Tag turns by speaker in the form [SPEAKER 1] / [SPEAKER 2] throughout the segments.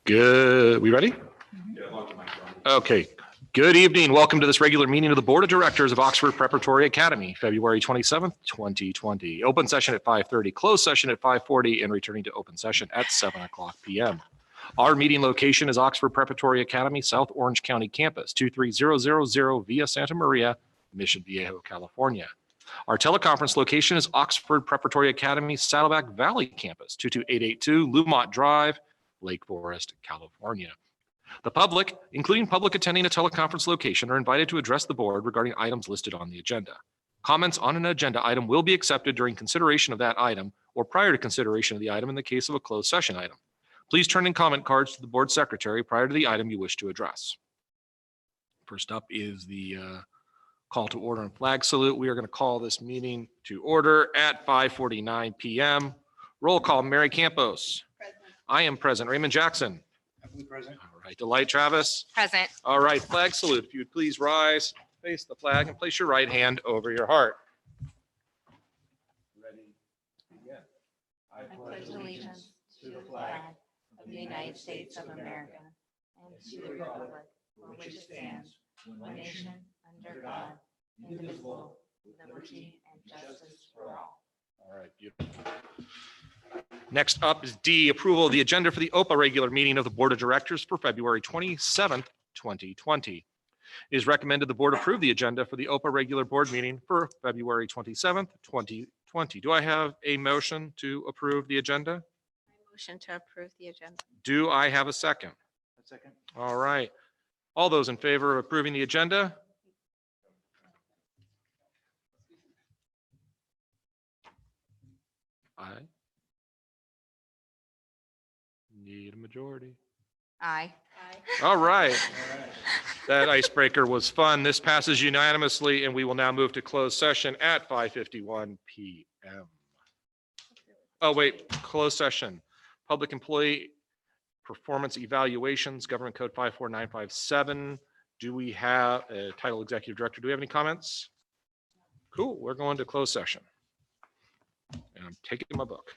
[SPEAKER 1] Good. We ready? Okay. Good evening. Welcome to this regular meeting of the Board of Directors of Oxford Preparatory Academy, February 27th, 2020. Open session at 5:30, closed session at 5:40, and returning to open session at 7 o'clock p.m. Our meeting location is Oxford Preparatory Academy, South Orange County Campus, 23000 Via Santa Maria, Mission Viejo, California. Our teleconference location is Oxford Preparatory Academy, Saddleback Valley Campus, 22882 Lumont Drive, Lake Forest, California. The public, including public attending a teleconference location, are invited to address the board regarding items listed on the agenda. Comments on an agenda item will be accepted during consideration of that item or prior to consideration of the item in the case of a closed session item. Please turn in comment cards to the board secretary prior to the item you wish to address. First up is the call to order and flag salute. We are going to call this meeting to order at 5:49 p.m. Roll call, Mary Campos.
[SPEAKER 2] Present.
[SPEAKER 1] I am present. Raymond Jackson.
[SPEAKER 3] Present.
[SPEAKER 1] All right. Delight Travis.
[SPEAKER 2] Present.
[SPEAKER 1] All right. Flag salute. If you would please rise, face the flag, and place your right hand over your heart.
[SPEAKER 3] Ready? Begin.
[SPEAKER 2] I pledge allegiance to the flag of the United States of America and to the republic for which it stands, one nation, under God, indivisible, with liberty and justice for all.
[SPEAKER 1] All right. Beautiful. Next up is D, approval of the agenda for the OPA regular meeting of the Board of Directors for February 27th, 2020. It is recommended the board approve the agenda for the OPA regular board meeting for February 27th, 2020. Do I have a motion to approve the agenda?
[SPEAKER 2] Motion to approve the agenda.
[SPEAKER 1] Do I have a second?
[SPEAKER 3] A second.
[SPEAKER 1] All right. All those in favor of approving the agenda? Aye. Need a majority.
[SPEAKER 2] Aye.
[SPEAKER 1] All right.
[SPEAKER 3] All right.
[SPEAKER 1] That icebreaker was fun. This passes unanimously, and we will now move to closed session at 5:51 p.m. Oh, wait, closed session. Public employee performance evaluations, Government Code 54957. Do we have a title executive director? Do we have any comments? Cool. We're going to closed session. And I'm taking my book.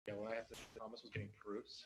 [SPEAKER 1] Yeah, when I asked if Thomas was getting proofs,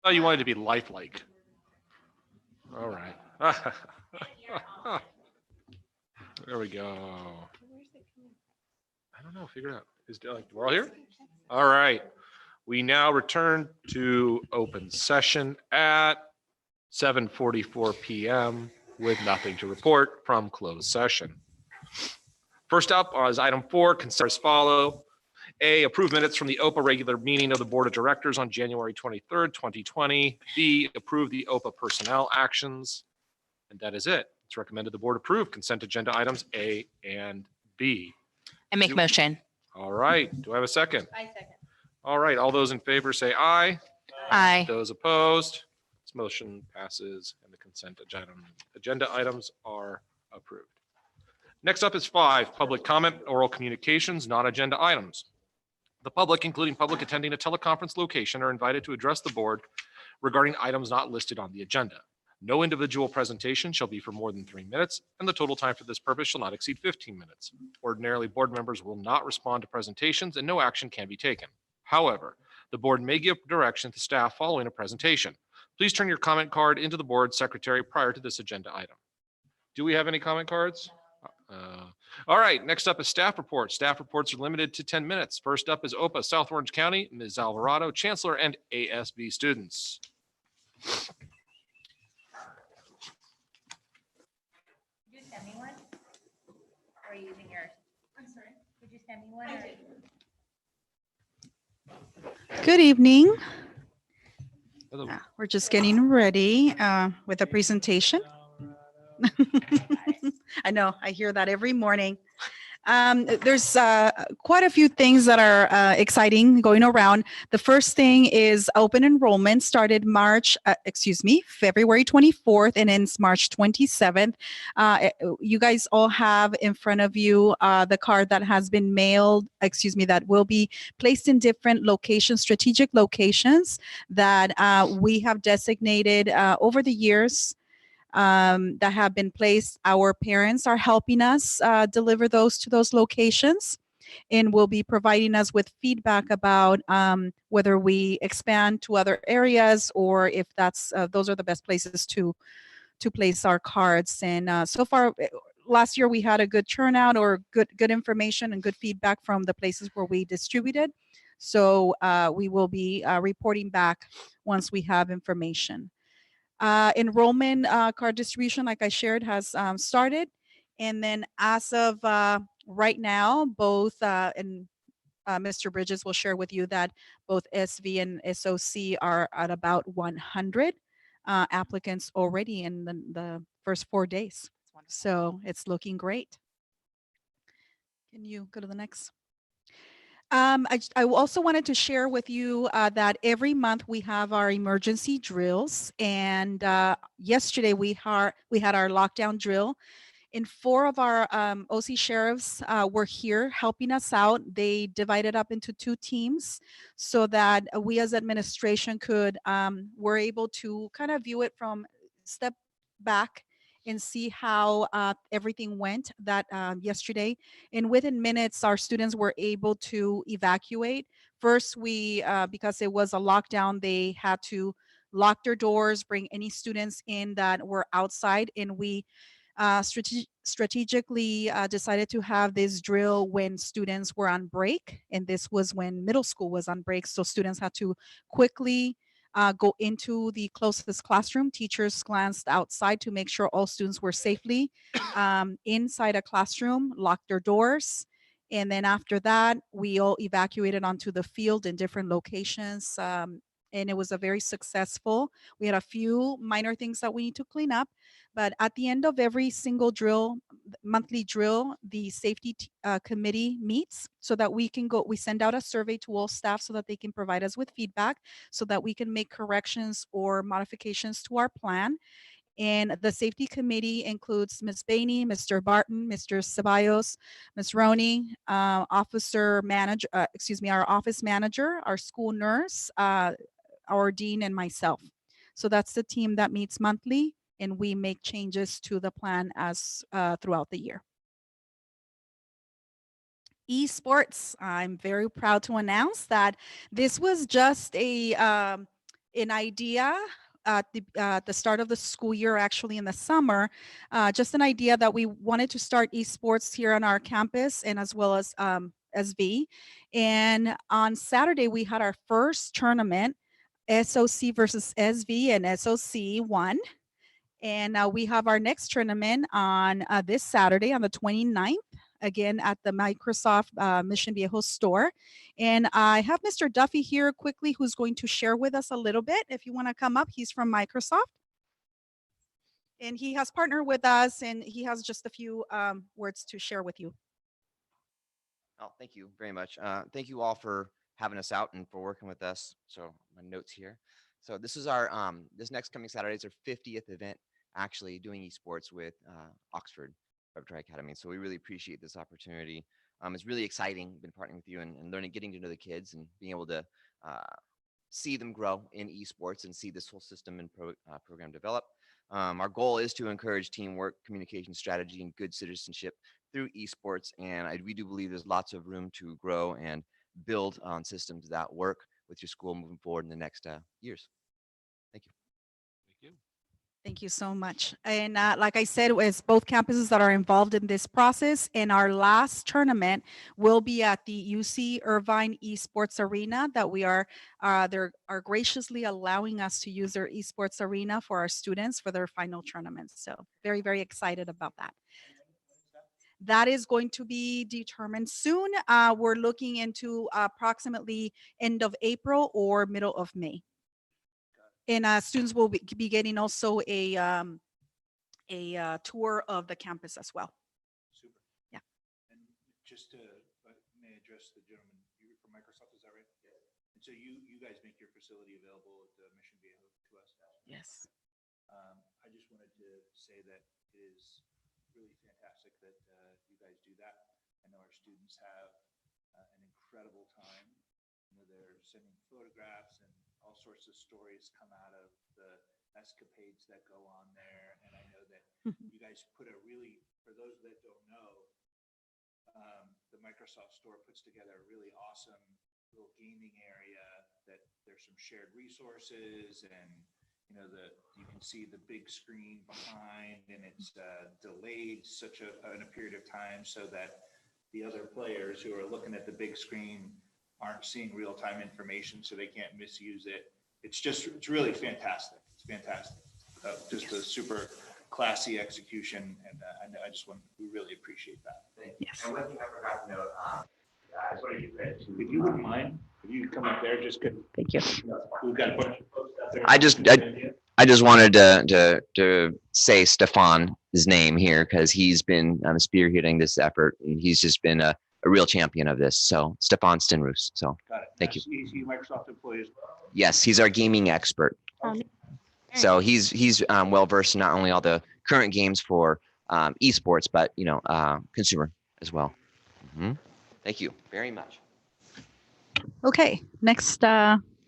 [SPEAKER 1] Oh, you wanted to be lifelike. All right. There we go. I don't know. Figure it out. We're all here? All right. We now return to open session at 7:44 p.m. with nothing to report from closed session. First up is item 4, consider as follow. A, approve minutes from the OPA regular meeting of the Board of Directors on January 23rd, 2020. B, approve the OPA personnel actions. And that is it. It's recommended the board approve consent agenda items A and B.
[SPEAKER 2] I make motion.
[SPEAKER 1] All right. Do I have a second?
[SPEAKER 2] I second.
[SPEAKER 1] All right. All those in favor say aye.
[SPEAKER 2] Aye.
[SPEAKER 1] Those opposed, this motion passes and the consent agenda items are approved. Next up is 5, public comment, oral communications, non-agenda items. The public, including public attending a teleconference location, are invited to address the board regarding items not listed on the agenda. No individual presentation shall be for more than 3 minutes, and the total time for this purpose shall not exceed 15 minutes. Ordinarily, board members will not respond to presentations and no action can be taken. However, the board may give direction to staff following a presentation. Please turn your comment card into the board secretary prior to this agenda item. Do we have any comment cards? All right, next up is staff reports. Staff reports are limited to 10 minutes. First up is OPA South Orange County, Ms. Alvarado, Chancellor, and ASB students.
[SPEAKER 2] Did you send me one? Or are you using yours? I'm sorry. Did you send me one?
[SPEAKER 4] Good evening.
[SPEAKER 1] Hello.
[SPEAKER 4] We're just getting ready with a presentation. I know, I hear that every morning. There's quite a few things that are exciting going around. The first thing is open enrollment started February 24th and ends March 27th. You guys all have in front of you the card that has been mailed, that will be placed in different locations, strategic locations that we have designated over the years. That have been placed. Our parents are helping us deliver those to those locations and will be providing us with feedback about whether we expand to other areas or if those are the best places to place our cards. And so far, last year we had a good turnout or good information and good feedback from the places where we distributed. So we will be reporting back once we have information. Enrollment card distribution, like I shared, has started. And then as of right now, both, and Mr. Bridges will share with you that both SV and SOC are at about 100 applicants already in the first 4 days. So it's looking great. Can you go to the next? I also wanted to share with you that every month we have our emergency drills, and yesterday we had our lockdown drill, and 4 of our OC sheriffs were here helping us out. They divided up into 2 teams so that we as administration were able to kind of view it from step back and see how everything went yesterday. And within minutes, our students were able to evacuate. First, because it was a lockdown, they had to lock their doors, bring any students in that were outside. And we strategically decided to have this drill when students were on break. And this was when middle school was on break. So students had to quickly go into the closest classroom. Teachers glanced outside to make sure all students were safely inside a classroom, locked their doors. And then after that, we all evacuated onto the field in different locations. And it was a very successful. We had a few minor things that we need to clean up. But at the end of every single monthly drill, the safety committee meets so that we send out a survey to all staff so that they can provide us with feedback so that we can make corrections or modifications to our plan. And the safety committee includes Ms. Bainey, Mr. Barton, Mr. Ceballos, Ms. Roney, our office manager, our school nurse, our dean, and myself. So that's the team that meets monthly, and we make changes to the plan as throughout the year. Esports, I'm very proud to announce that this was just a an idea at the start of the school year, actually in the summer, just an idea that we wanted to start esports here on our campus and as well as SV. And on Saturday, we had our first tournament, SOC versus SV, and SOC won. And we have our next tournament on this Saturday on the 29th, again at the Microsoft Mission Viejo store. And I have Mr. Duffy here quickly, who's going to share with us a little bit. If you want to come up, he's from Microsoft. And he has partnered with us, and he has just a few words to share with you.
[SPEAKER 5] Oh, thank you very much. Thank you all for having us out and for working with us. So my notes here. So this is our this next coming Saturday is our 50th event, actually doing esports with Oxford Preparatory Academy. So we really appreciate this opportunity. It's really exciting. Been partnering with you and learning, getting to know the kids and being able to see them grow in esports and see this whole system and program develop. Our goal is to encourage teamwork, communication strategy, and good citizenship through esports. And we do believe there's lots of room to grow and build on systems that work with your school moving forward in the next years. Thank you.
[SPEAKER 1] Thank you.
[SPEAKER 4] Thank you so much. And like I said, it's both campuses that are involved in this process. And our last tournament will be at the UC Irvine Esports Arena that we are, they are graciously allowing us to use their esports arena for our students for their final tournaments. So very, very excited about that. That is going to be determined soon. We're looking into approximately end of April or middle of May. And students will be getting also a tour of the campus as well.
[SPEAKER 3] Super.
[SPEAKER 4] Yeah.
[SPEAKER 3] And just to, may I address the gentleman, you're from Microsoft, is that right? Yeah. And so you guys make your facility available at the Mission Viejo to us?
[SPEAKER 4] Yes.
[SPEAKER 3] I just wanted to say that it is really fantastic that you guys do that. I know our students have an incredible time. You know, they're sending photographs and all sorts of stories come out of the escapades that go on there. And I know that you guys put a really, for those that don't know, the Microsoft Store puts together a really awesome little gaming area that there's some shared resources and, you know, you can see the big screen behind and it's delayed in a period of time so that the other players who are looking at the big screen aren't seeing real-time information, so they can't misuse it. It's really fantastic. It's fantastic. Just a super classy execution, and we really appreciate that.
[SPEAKER 4] Yes.
[SPEAKER 6] And one thing I forgot to note, I just want to give credit to.
[SPEAKER 3] If you wouldn't mind, if you could come up there, just could.
[SPEAKER 4] Thank you.
[SPEAKER 3] We've got a bunch of folks out there.
[SPEAKER 5] I just wanted to say Stefan's name here because he's been spearheading this effort and he's just been a real champion of this. So Stefan Stenroos. So
[SPEAKER 3] Got it.
[SPEAKER 5] Thank you.
[SPEAKER 3] He's a Microsoft employee as well.
[SPEAKER 5] yes, he's our gaming expert. So he's well versed in not only all the current games for esports, but consumer as well. Thank you very much.
[SPEAKER 4] Okay, next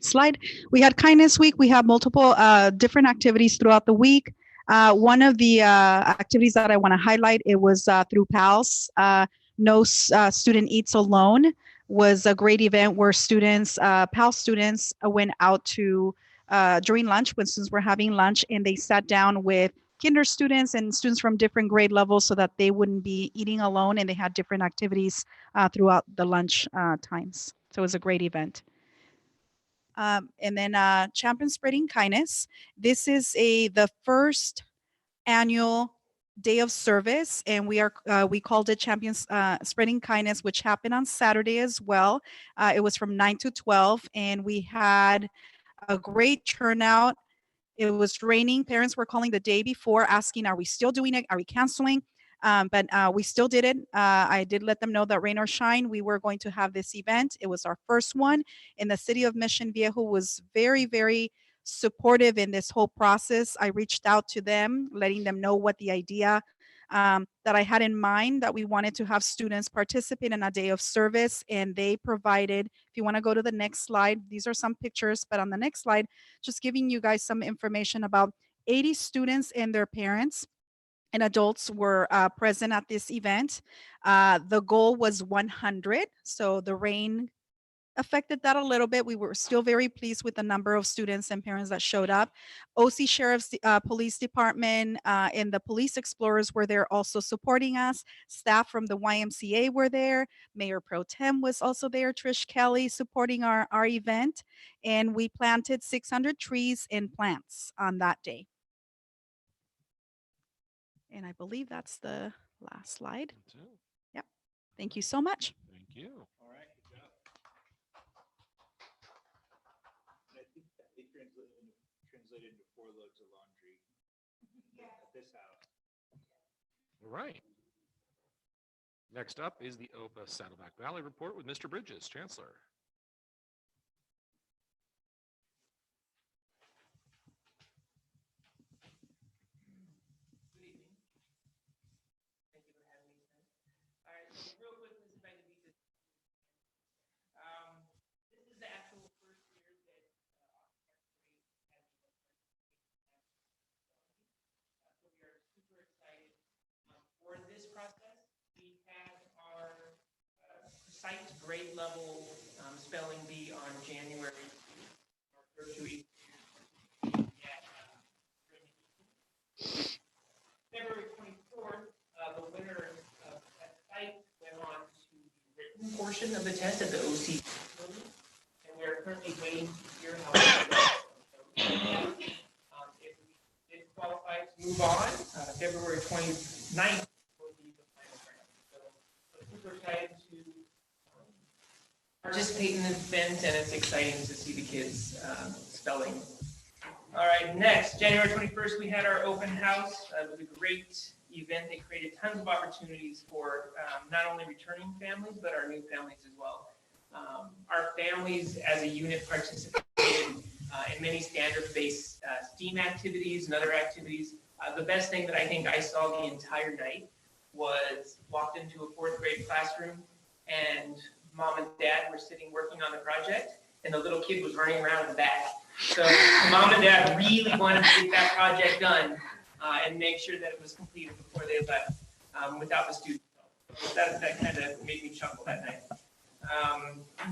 [SPEAKER 4] slide. We had Kindness Week. We have multiple different activities throughout the week. One of the activities that I want to highlight, it was through PALS. No Student Eats Alone was a great event where students, PALS students went out to, during lunch, when students were having lunch, and they sat down with kinder students and students from different grade levels so that they wouldn't be eating alone, and they had different activities throughout the lunch times. So it was a great event. And then Champion Spreading Kindness. This is the first annual day of service, and we called it Champions Spreading Kindness, which happened on Saturday as well. It was from 9 to 12, and we had a great turnout. It was raining. Parents were calling the day before asking, are we still doing it? Are we canceling? But we still did it. I did let them know that rain or shine, we were going to have this event. It was our first one, and the city of Mission Viejo was very, very supportive in this whole process. I reached out to them, letting them know what the idea that I had in mind, that we wanted to have students participate in a day of service, and they provided, if you want to go to the next slide, these are some pictures, but on the next slide, just giving you guys some information about 80 students and their parents and adults were present at this event. The goal was 100. So the rain affected that a little bit. We were still very pleased with the number of students and parents that showed up. OC Sheriff's Police Department and the Police Explorers were there also supporting us. Staff from the YMCA were there. Mayor Pro Tem was also there, Trish Kelly, supporting our event. And we planted 600 trees and plants on that day. And I believe that's the last slide. Thank you so much.
[SPEAKER 1] Thank you.
[SPEAKER 3] All right, good job. And I think that they translated into 4 loads of laundry at this house.
[SPEAKER 1] All right. Next up is the OPA Saddleback Valley Report with Mr. Bridges, Chancellor.
[SPEAKER 7] Good evening. Thank you for having me tonight. All right, so real quick, this is going to be this. This is the actual first year that so we are super excited for this process. We had our site grade level spelling bee on January. Our first week. February 24th, the winner of that site went on to the written portion of the test at the OC building, and we are currently waiting to hear how it goes. If we did qualify to move on, February 29th will be the final round. So super excited to participate in this event, and it's exciting to see the kids spelling. All right, next, January 21st, we had our open house. It was a great event. They created tons of opportunities for not only returning families, but our new families as well. Our families as a unit participated in many standards-based STEAM activities and other activities. The best thing that I think I saw the entire night was walked into a 4th grade classroom and mom and dad were sitting working on the project, and the little kid was running around in the back. So mom and dad really wanted to get that project done and make sure that it was completed before they left without the students. So that kind of made me chuckle that night.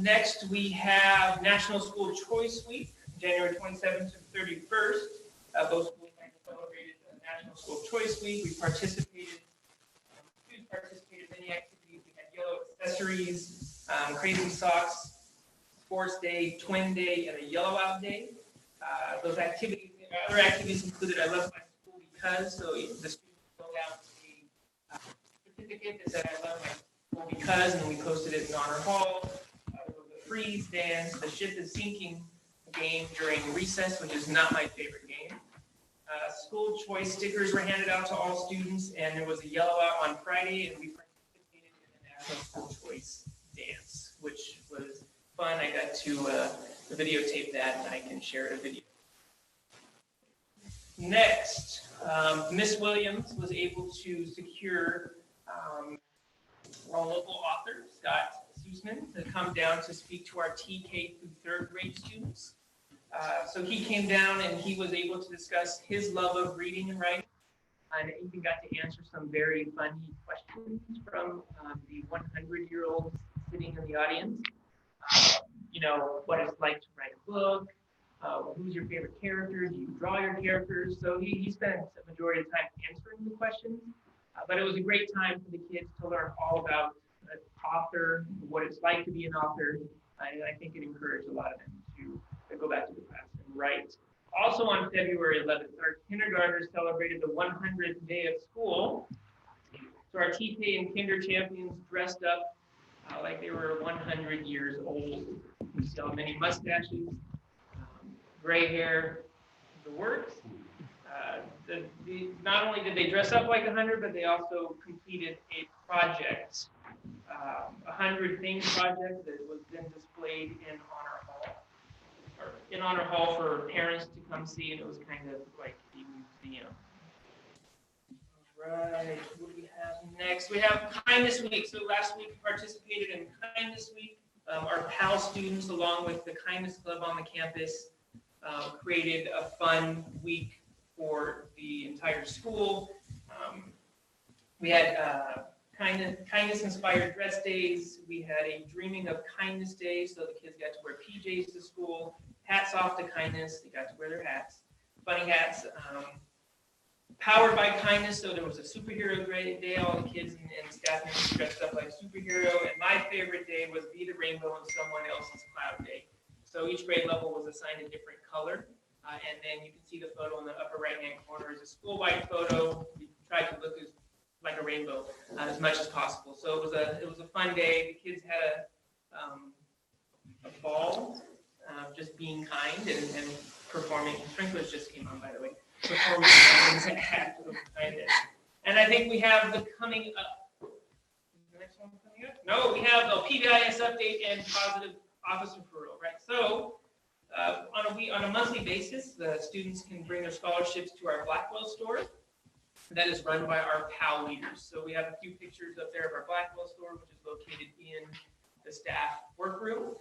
[SPEAKER 7] Next, we have National School Choice Week, January 27th to 31st. Both schools celebrated National School Choice Week. We participated, students participated in many activities. We had yellow accessories, crazy socks, sports day, twin day, and a yellow out day. Those activities, other activities included I love my school because, so the students filled out a certificate that said I love my school because, and then we posted it in Honor Hall. There was a freeze dance, the ship is sinking game during recess, which is not my favorite game. School choice stickers were handed out to all students, and there was a yellow out on Friday, and we participated in the National School Choice Dance, which was fun. I got to videotape that, and I can share a video. Next, Miss Williams was able to secure our local author, Scott Sussman, to come down to speak to our TK through 3rd grade students. So he came down and he was able to discuss his love of reading and writing, and even got to answer some very funny questions from the 100-year-old sitting in the audience. You know, what it's like to write a book, who's your favorite character, do you draw your characters? So he spent a majority of the time answering the questions, but it was a great time for the kids to learn all about an author, what it's like to be an author, and I think it encouraged a lot of them to go back to the class and write. Also on February 11th, our kindergartners celebrated the 100th day of school. So our TK and kinder champions dressed up like they were 100 years old. We saw many mustaches, gray hair, the works. Not only did they dress up like 100, but they also completed a project, a 100 things project that was then displayed in Honor Hall, or in Honor Hall for parents to come see, and it was kind of like a museum. Right, what do we have next? We have Kindness Week. So last week we participated in Kindness Week. Our PAL students, along with the Kindness Club on the campus, created a fun week for the entire school. We had kindness inspired dress days. We had a dreaming of kindness day, so the kids got to wear PJs to school. Hats off to kindness, they got to wear their hats, funny hats. Powered by kindness, so there was a superhero day. All the kids and staff members dressed up like superhero. And my favorite day was Be the Rainbow on Someone Else's Cloud Day. So each grade level was assigned a different color. And then you can see the photo in the upper right-hand corner is a school-wide photo. We tried to look like a rainbow as much as possible. So it was a fun day. The kids had a ball, just being kind and performing. Sprinklers just came on, by the way. Performing acts of kindness. And I think we have the coming up. Is the next one coming up? No, we have the PBIS update and positive office referral, right? So on a monthly basis, the students can bring their scholarships to our Blackwell store. That is run by our PAL leaders. So we have a few pictures up there of our Blackwell store, which is located in the staff workroom.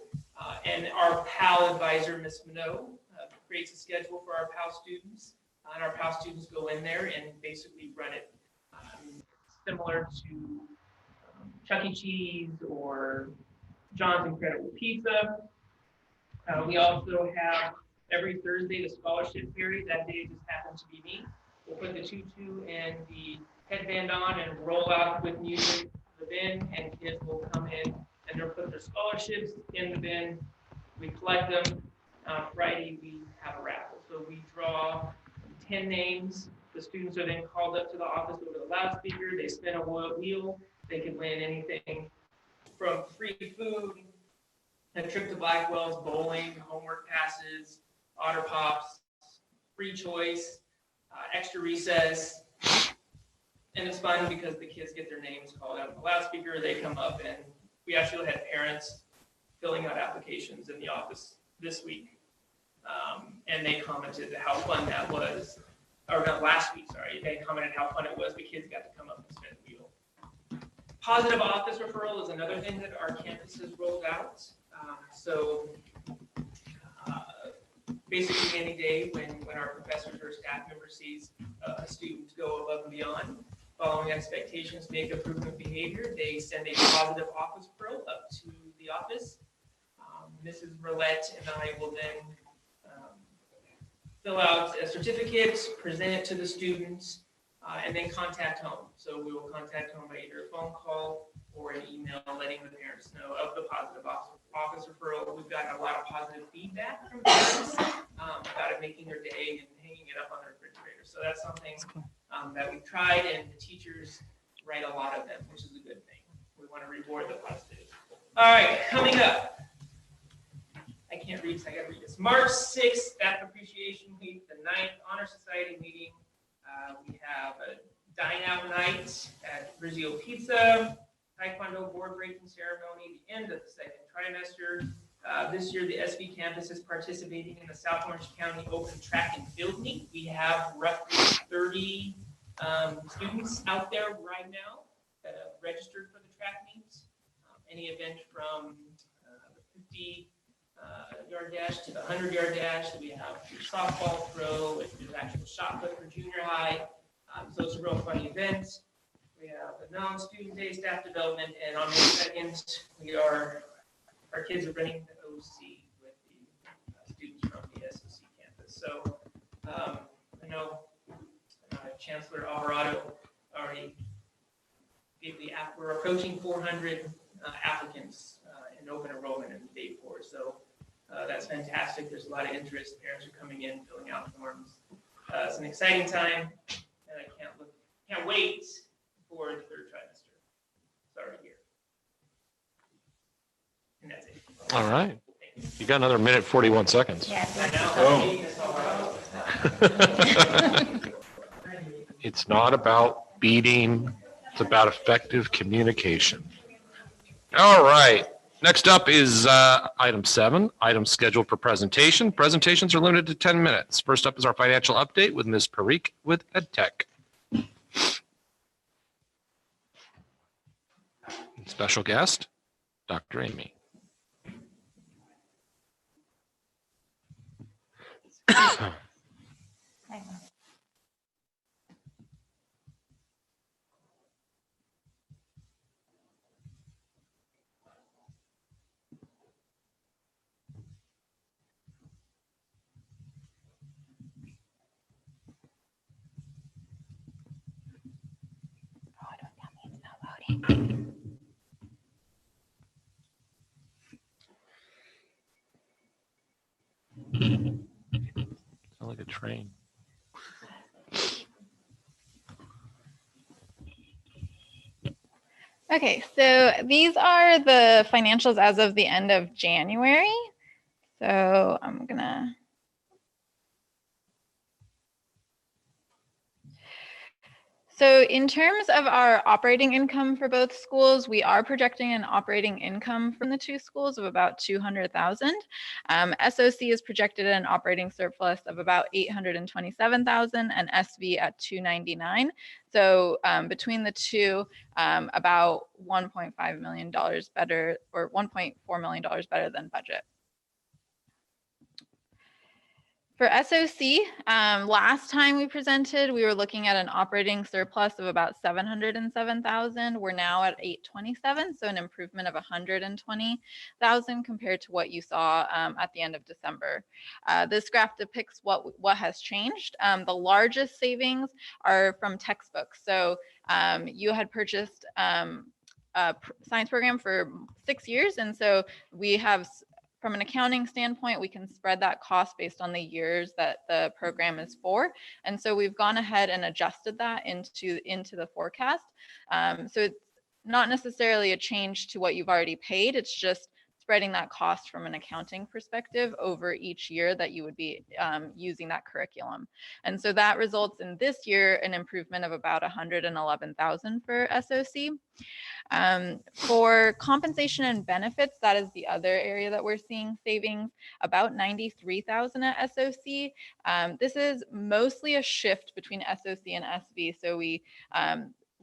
[SPEAKER 7] And our PAL advisor, Ms. Minot, creates a schedule for our PAL students. And our PAL students go in there and basically run it similar to Chuck E. Cheese or John's Incredible Pizza. We also have every Thursday the scholarship period. That day just happens to be me. We'll put the tutu and the headband on and roll out with music the bin, and kids will come in and they'll put their scholarships in the bin. We collect them. Friday we have a raffle. So we draw 10 names. The students are then called up to the office over the loudspeaker. They spin a wheel. They can win anything from free food, a trip to Blackwell's, bowling, homework passes, Otter Pops, free choice, extra recess. And it's fun because the kids get their names called out on the loudspeaker. They come up, and we actually had parents filling out applications in the office this week. And they commented how fun that was, or not last week, sorry. They commented how fun it was. The kids got to come up and spin the wheel. Positive office referral is another thing that our campus has rolled out. Basically any day when our professors or staff member sees a student go above and beyond, following expectations, make improvement behavior, they send a positive office referral up to the office. Mrs. Roulette and I will then fill out a certificate, present it to the students, and then contact home. So we will contact home by either a phone call or an email letting the parents know of the positive office referral. We've gotten a lot of positive feedback from parents about it making their day and hanging it up on their refrigerator. So that's something that we've tried, and the teachers write a lot of them, which is a good thing. We want to reward the positive. All right, coming up. I can't read, so I got to read this. March 6th, Staff Appreciation Week, the 9th Honor Society meeting. We have a dine out night at Brizio Pizza, Taekwondo board breaking ceremony, the end of the second trimester. This year, the SV campus is participating in the South Orange County Open Track and Field Meet. We have roughly 30 students out there right now that have registered for the track meets. Any event from the 50 yard dash to the 100-yard dash. We have softball throw, there's actual shot put for junior high. So it's a real fun event. We have a non-student day, staff development, and on May 2nd, our kids are running the OC with the students from the SOC campus. So I know Chancellor Alvarado already gave we're approaching 400 applicants in open enrollment in the day 4. So that's fantastic. There's a lot of interest. Parents are coming in, filling out forms. It's an exciting time, and I can't wait for the 3rd trimester. Sorry, here. And that's it.
[SPEAKER 1] All right. You got another minute, 41 seconds.
[SPEAKER 2] Yes.
[SPEAKER 1] It's not about beating, it's about effective communication. All right. Next up is item 7, items scheduled for presentation. Presentations are limited to 10 minutes. First up is our financial update with Ms. Parikh with EdTech. Special guest, Dr. Amy. Sound like a train.
[SPEAKER 8] Okay, so these are the financials as of the end of January. So I'm gonna. So in terms of our operating income for both schools, we are projecting an operating income from the two schools of about 200,000. SOC is projected an operating surplus of about 827,000 and SV at 299. So between the two, about $1.5 million better, or $1.4 million better than budget. For SOC, last time we presented, we were looking at an operating surplus of about 707,000. We're now at 827, so an improvement of 120,000 compared to what you saw at the end of December. This graph depicts what has changed. The largest savings are from textbooks. So you had purchased a science program for 6 years, and so we have, from an accounting standpoint, we can spread that cost based on the years that the program is for. And so we've gone ahead and adjusted that into the forecast. So it's not necessarily a change to what you've already paid. It's just spreading that cost from an accounting perspective over each year that you would be using that curriculum. And so that results in this year an improvement of about 111,000 for SOC. For compensation and benefits, that is the other area that we're seeing savings, about 93,000 at SOC. This is mostly a shift between SOC and SV. So we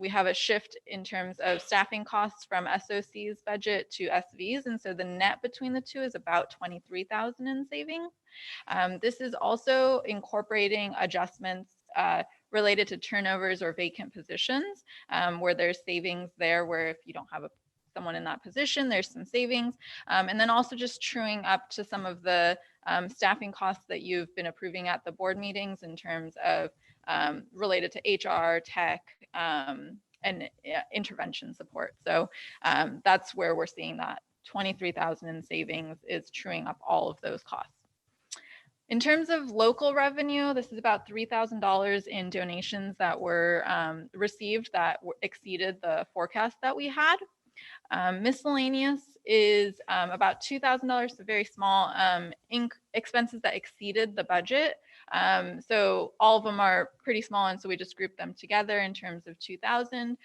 [SPEAKER 8] have a shift in terms of staffing costs from SOC's budget to SV's. And so the net between the two is about 23,000 in savings. This is also incorporating adjustments related to turnovers or vacant positions, where there's savings there, where if you don't have someone in that position, there's some savings. And then also just truing up to some of the staffing costs that you've been approving at the board meetings in terms of related to HR, tech, and intervention support. So that's where we're seeing that 23,000 in savings is truing up all of those costs. In terms of local revenue, this is about $3,000 in donations that were received that exceeded the forecast that we had. Miscellaneous is about $2,000, so very small expenses that exceeded the budget. So all of them are pretty small, and so we just grouped them together in terms of $2,000,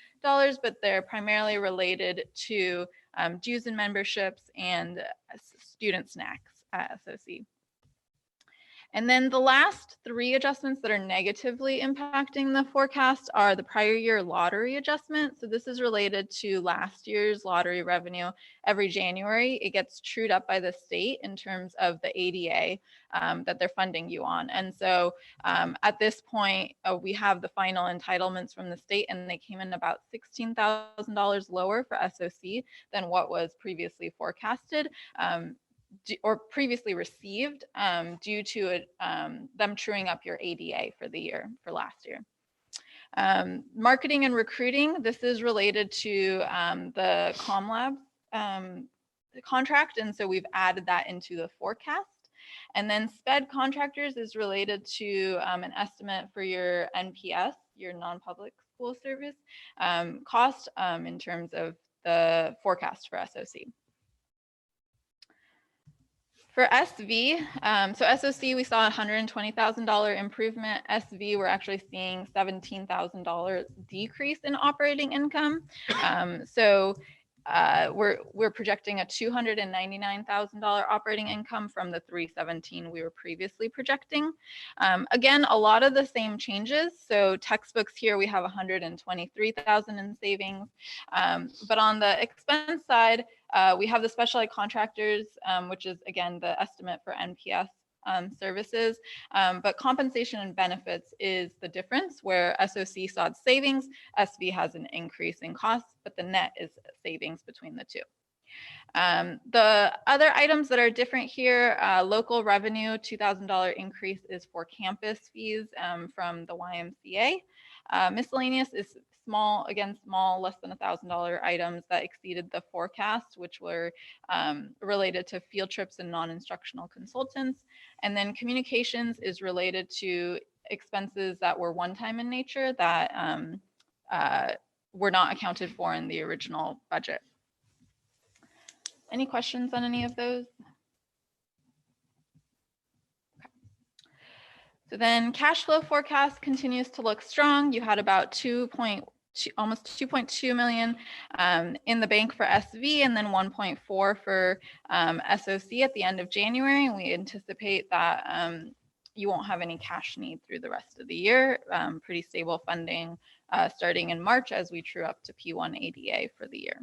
[SPEAKER 8] but they're primarily related to dues and memberships and student snacks at SOC. And then the last three adjustments that are negatively impacting the forecast are the prior year lottery adjustment. So this is related to last year's lottery revenue. Every January, it gets trued up by the state in terms of the ADA that they're funding you on. And so at this point, we have the final entitlements from the state, and they came in about $16,000 lower for SOC than what was previously forecasted. Or previously received due to them truing up your ADA for the year, for last year. Marketing and recruiting, this is related to the ComLab contract, and so we've added that into the forecast. And then SPED contractors is related to an estimate for your NPS, your non-public school service cost in terms of the forecast for SOC. For SV, so SOC, we saw a $120,000 improvement. SV, we're actually seeing $17,000 decrease in operating income. We're projecting a $299,000 operating income from the $317 we were previously projecting. Again, a lot of the same changes. So textbooks here, we have $123,000 in savings. But on the expense side, we have the special ed contractors, which is again the estimate for NPS services, but compensation and benefits is the difference, where SOC saw savings, SV has an increase in costs, but the net is savings between the two. The other items that are different here, local revenue, $2,000 increase is for campus fees from the YMCA. Miscellaneous is small, less than $1,000 items that exceeded the forecast, which were related to field trips and non-instructional consultants. And then communications is related to expenses that were one-time in nature that were not accounted for in the original budget. Any questions on any of those? Okay. So then cash flow forecast continues to look strong. You had about almost 2.2 million in the bank for SV, and then 1.4 for SOC at the end of January. And we anticipate that you won't have any cash need through the rest of the year. Pretty stable funding starting in March as we true up to P1 ADA for the year.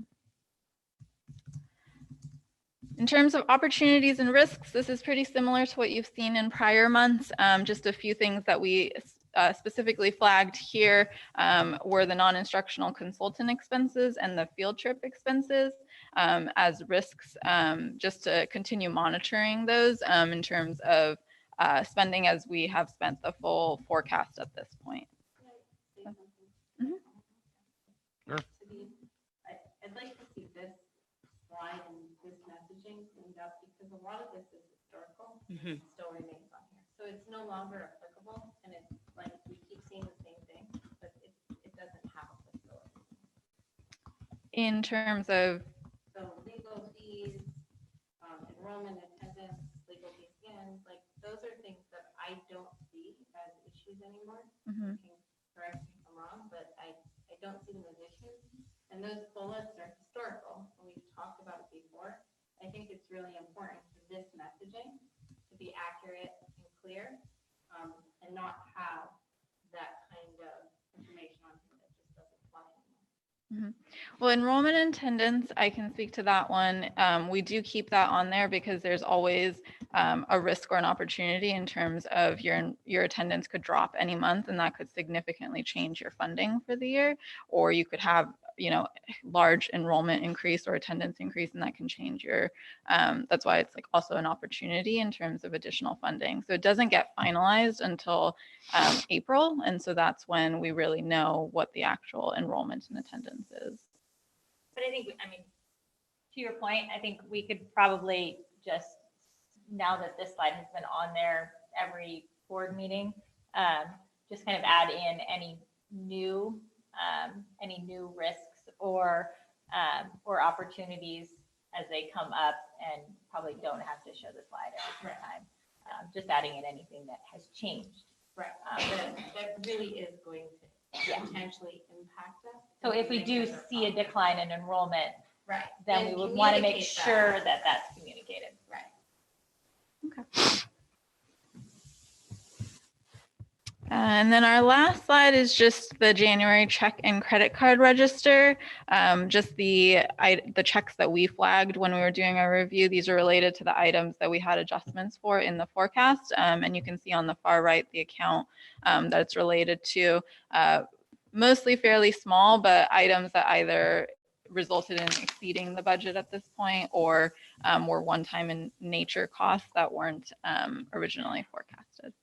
[SPEAKER 8] In terms of opportunities and risks, this is pretty similar to what you've seen in prior months. Just a few things that we specifically flagged here were the non-instructional consultant expenses and the field trip expenses as risks, just to continue monitoring those in terms of spending as we have spent the full forecast at this point. Mhm.
[SPEAKER 1] Sure.
[SPEAKER 2] I'd like to see this slide and this messaging cleaned up because a lot of this is historical. Still remains on here. So it's no longer applicable and it's like we keep seeing the same thing, but it doesn't have applicability.
[SPEAKER 8] In terms of,
[SPEAKER 2] So legal fees, enrollment, attendance, legal fees again, like those are things that I don't see as issues anymore.
[SPEAKER 8] mhm.
[SPEAKER 2] You can correct me if I'm wrong, but I don't see them as issues. And those bullets are historical, and we've talked about it before. I think it's really important for this messaging to be accurate and clear, and not have that kind of information on here that just doesn't fly anymore.
[SPEAKER 8] Well, enrollment and attendance, I can speak to that one. We do keep that on there because there's always a risk or an opportunity in terms of your attendance could drop any month, and that could significantly change your funding for the year. Or you could have, large enrollment increase or attendance increase, and that can change your. That's why it's like also an opportunity in terms of additional funding. So it doesn't get finalized until April, and so that's when we really know what the actual enrollment and attendance is.
[SPEAKER 9] But I think, to your point, I think we could probably just, now that this slide has been on there every board meeting, just kind of add in any new risks or opportunities as they come up, and probably don't have to show the slide every time. Just adding in anything that has changed.
[SPEAKER 2] Right. That really is going to potentially impact us.
[SPEAKER 9] So if we do see a decline in enrollment,
[SPEAKER 2] Right.
[SPEAKER 9] then we would want to make sure that that's communicated.
[SPEAKER 2] Right.
[SPEAKER 8] And then our last slide is just the January check and credit card register. Just the checks that we flagged when we were doing our review. These are related to the items that we had adjustments for in the forecast. And you can see on the far right the account that it's related to. Mostly fairly small, but items that either resulted in exceeding the budget at this point or were one-time in nature costs that weren't originally forecasted.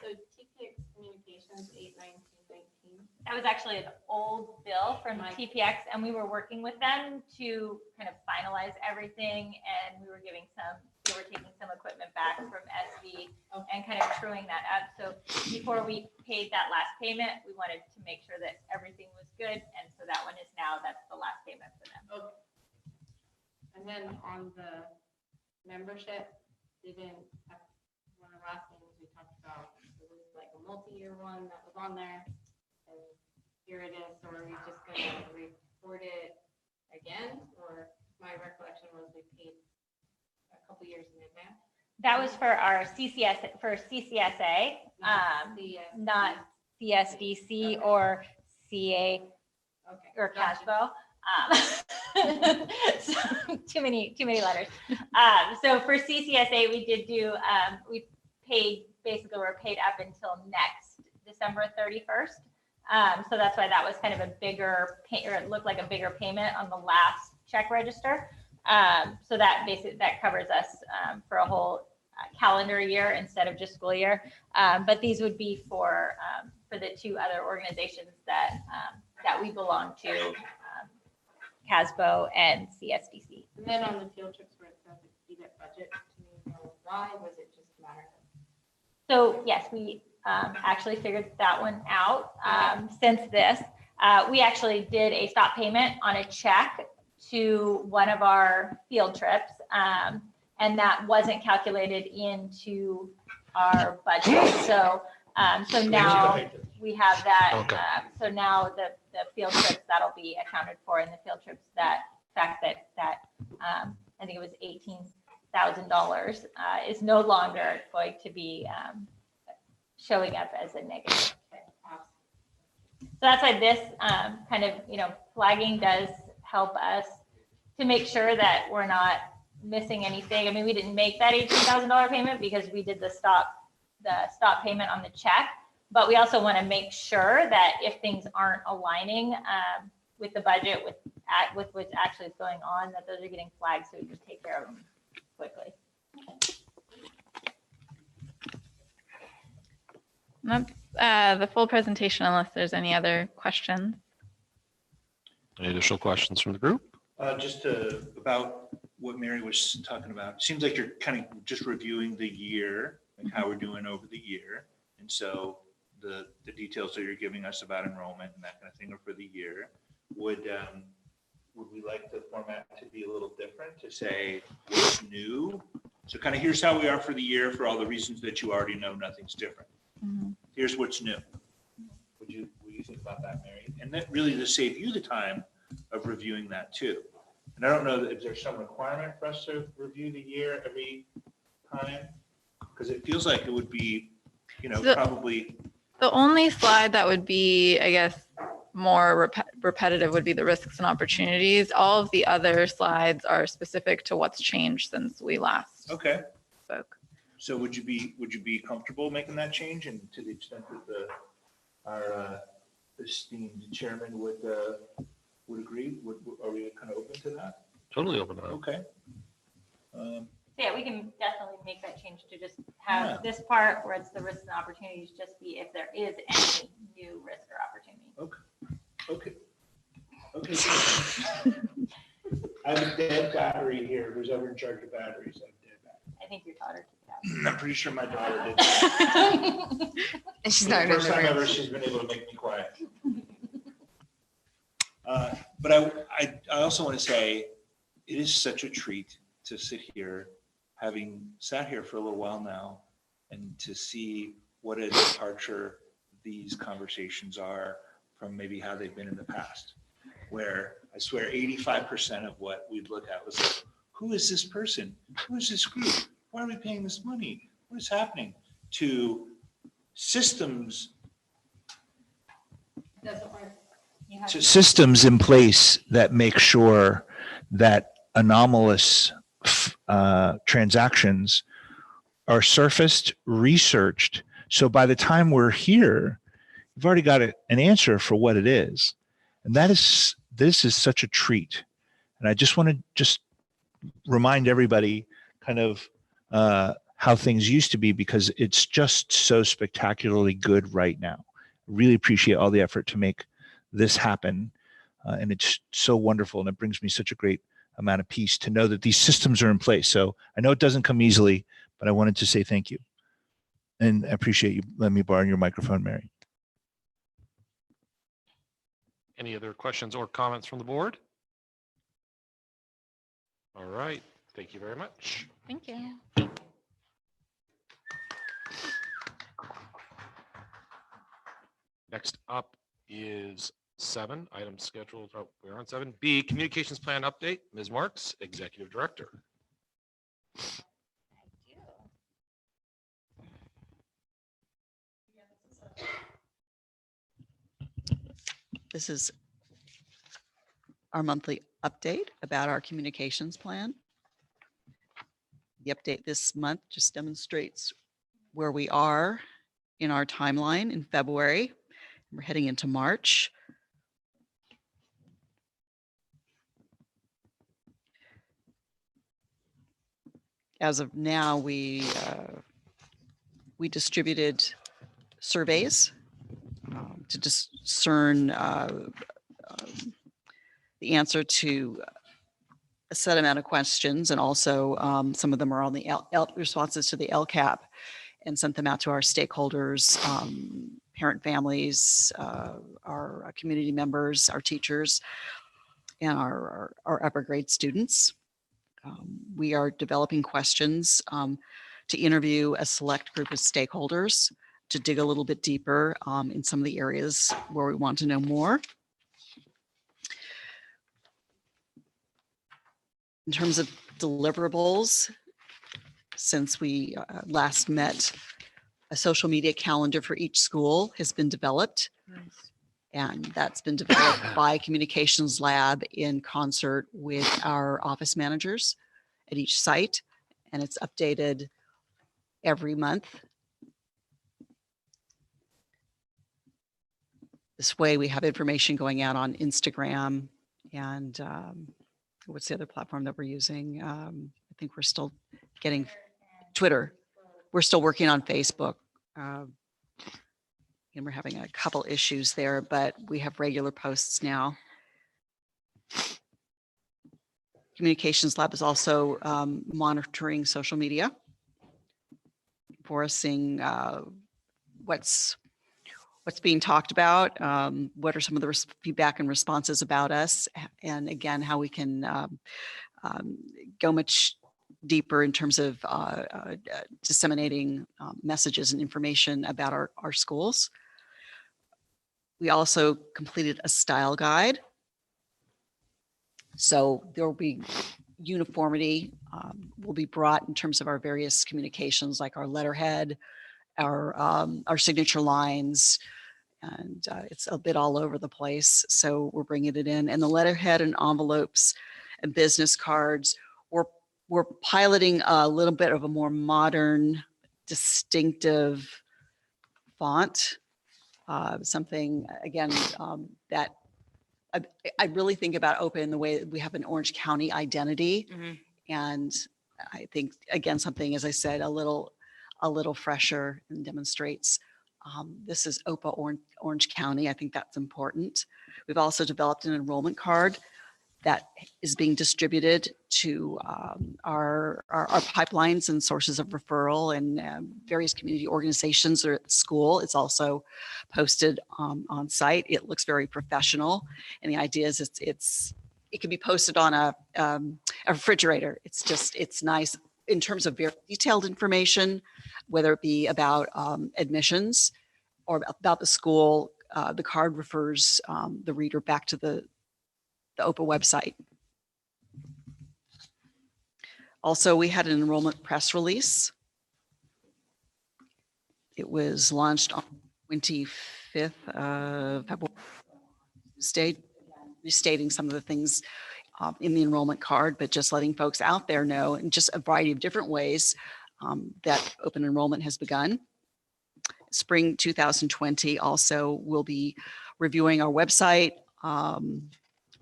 [SPEAKER 2] So TPX Communications 8/19/19.
[SPEAKER 9] That was actually an old bill from TPX, and we were working with them to kind of finalize everything, and they were taking some equipment back from SV and kind of truing that up. So before we paid that last payment, we wanted to make sure that everything was good, and so that one is that's the last payment for them.
[SPEAKER 2] Okay. And then on the membership, they didn't have, one of the last things we talked about, it was like a multi-year one that was on there. And here it is, so are we just going to report it again? Or my recollection was we paid a couple years in advance.
[SPEAKER 9] That was for our CCSA, not CSDC or CA or CASBO. So too many letters. So for CCSA, we did do, we paid, basically we're paid up until next December 31st. So that's why that was kind of a bigger pay, or it looked like a bigger payment on the last check register. So that basically, that covers us for a whole calendar year instead of just school year. But these would be for the two other organizations that that we belong to, CASBO and CSDC.
[SPEAKER 2] And then on the field trips where it says exceeded budget, do you know why? Was it just a matter of?
[SPEAKER 9] So yes, we actually figured that one out since this. We actually did a stop payment on a check to one of our field trips, and that wasn't calculated into our budget. So now we have that.
[SPEAKER 1] Okay.
[SPEAKER 9] So now the field trips, that'll be accounted for in the field trips. That fact that I think it was $18,000 is no longer going to be showing up as a negative. So that's why this kind of, flagging does help us to make sure that we're not missing anything. I mean, we didn't make that $18,000 payment because we did the stop payment on the check, but we also want to make sure that if things aren't aligning with the budget, with what's actually going on, that those are getting flagged so we can take care of them quickly.
[SPEAKER 8] That's the full presentation unless there's any other questions.
[SPEAKER 1] Any additional questions from the group?
[SPEAKER 3] Just about what Mary was talking about. It seems like you're kind of just reviewing the year, like how we're doing over the year. And so the details that you're giving us about enrollment and that kind of thing are for the year. Would we like the format to be a little different, to say what's new? So kind of here's how we are for the year for all the reasons that you already know, nothing's different.
[SPEAKER 8] Mhm.
[SPEAKER 3] Here's what's new. What do you think about that, Mary? And that really to save you the time of reviewing that too. And I don't know if there's some requirement for us to review the year every time, because it feels like it would be, probably.
[SPEAKER 8] The only slide that would be, I guess, more repetitive would be the risks and opportunities. All of the other slides are specific to what's changed since we last
[SPEAKER 3] Okay.
[SPEAKER 8] spoke.
[SPEAKER 3] So would you be comfortable making that change, and to the extent that our esteemed chairman would agree? Are we kind of open to that?
[SPEAKER 1] Totally open to that.
[SPEAKER 3] Okay.
[SPEAKER 9] Yeah, we can definitely make that change to just have
[SPEAKER 3] Yeah.
[SPEAKER 9] this part where it's the risks and opportunities just be if there is any new risk or opportunity.
[SPEAKER 3] Okay. I have a dead battery here. Who's ever in charge of batteries? I have a dead battery.
[SPEAKER 9] I think your daughter took it
[SPEAKER 3] I'm pretty sure my daughter did that.
[SPEAKER 2] And she's
[SPEAKER 3] For
[SPEAKER 2] not
[SPEAKER 3] the
[SPEAKER 2] in the
[SPEAKER 3] first time
[SPEAKER 2] room.
[SPEAKER 3] ever, she's been able to make me quiet. But I also want to say, it is such a treat to sit here, having sat here for a little while now, and to see what a departure these conversations are from maybe how they've been in the past, where I swear 85% of what we'd look at was like, who is this person? Who is this group? Why are we paying this money? What is happening? To systems
[SPEAKER 9] Doesn't work. You have
[SPEAKER 3] to systems in place that make sure that anomalous transactions are surfaced, researched. So by the time we're here, you've already got an answer for what it is. And this is such a treat. And I just want to remind everybody kind of how things used to be, because it's just so spectacularly good right now. Really appreciate all the effort to make this happen. And it's so wonderful. And it brings me such a great amount of peace to know that these systems are in place. So I know it doesn't come easily, but I wanted to say thank you. And I appreciate you letting me borrow your microphone, Mary.
[SPEAKER 1] Any other questions or comments from the board? All right. Thank you very much.
[SPEAKER 8] Thank you.
[SPEAKER 1] Next up is 7 items scheduled. Oh, we're on 7B, communications plan update. Ms. Marks, Executive Director.
[SPEAKER 10] This is our monthly update about our communications plan. The update this month just demonstrates where we are in our timeline in February. We're heading into March. As of now, we distributed surveys to discern the answer to a set amount of questions, and also some of them are on the responses to the LCAP, and sent them out to our stakeholders, parent families, our community members, our teachers, and our upper grade students. We are developing questions to interview a select group of stakeholders to dig a little bit deeper in some of the areas where we want to know more. In terms of deliverables, since we last met, a social media calendar for each school has been developed. And that's been developed by Communications Lab in concert with our office managers at each site. And it's updated every month. This way we have information going out on Instagram and what's the other platform that we're using? I think we're still getting Twitter. We're still working on Facebook. And we're having a couple issues there, but we have regular posts now. Communications Lab is also monitoring social media for us, seeing what's being talked about, what are some of the feedback and responses about us, and again, how we can go much deeper in terms of disseminating messages and information about our schools. We also completed a style guide. So there will be uniformity will be brought in terms of our various communications, like our letterhead, our signature lines, and it's a bit all over the place. So we're bringing it in, and the letterhead and envelopes and business cards. We're piloting a little bit of a more modern, distinctive font. Something, again, that I really think about Open the way that we have an Orange County identity. And I think, again, something, as I said, a little fresher and demonstrates this is OPA Orange County. I think that's important. We've also developed an enrollment card that is being distributed to our pipelines and sources of referral and various community organizations or at the school. It's also posted on site. It looks very professional, and the idea is it can be posted on a refrigerator. It's nice in terms of very detailed information, whether it be about admissions or about the school. The card refers the reader back to the OPA website. Also, we had an enrollment press release. It was launched on 25th of February, restating some of the things in the enrollment card, but just letting folks out there know in just a variety of different ways that open enrollment has begun. Spring 2020 also will be reviewing our website.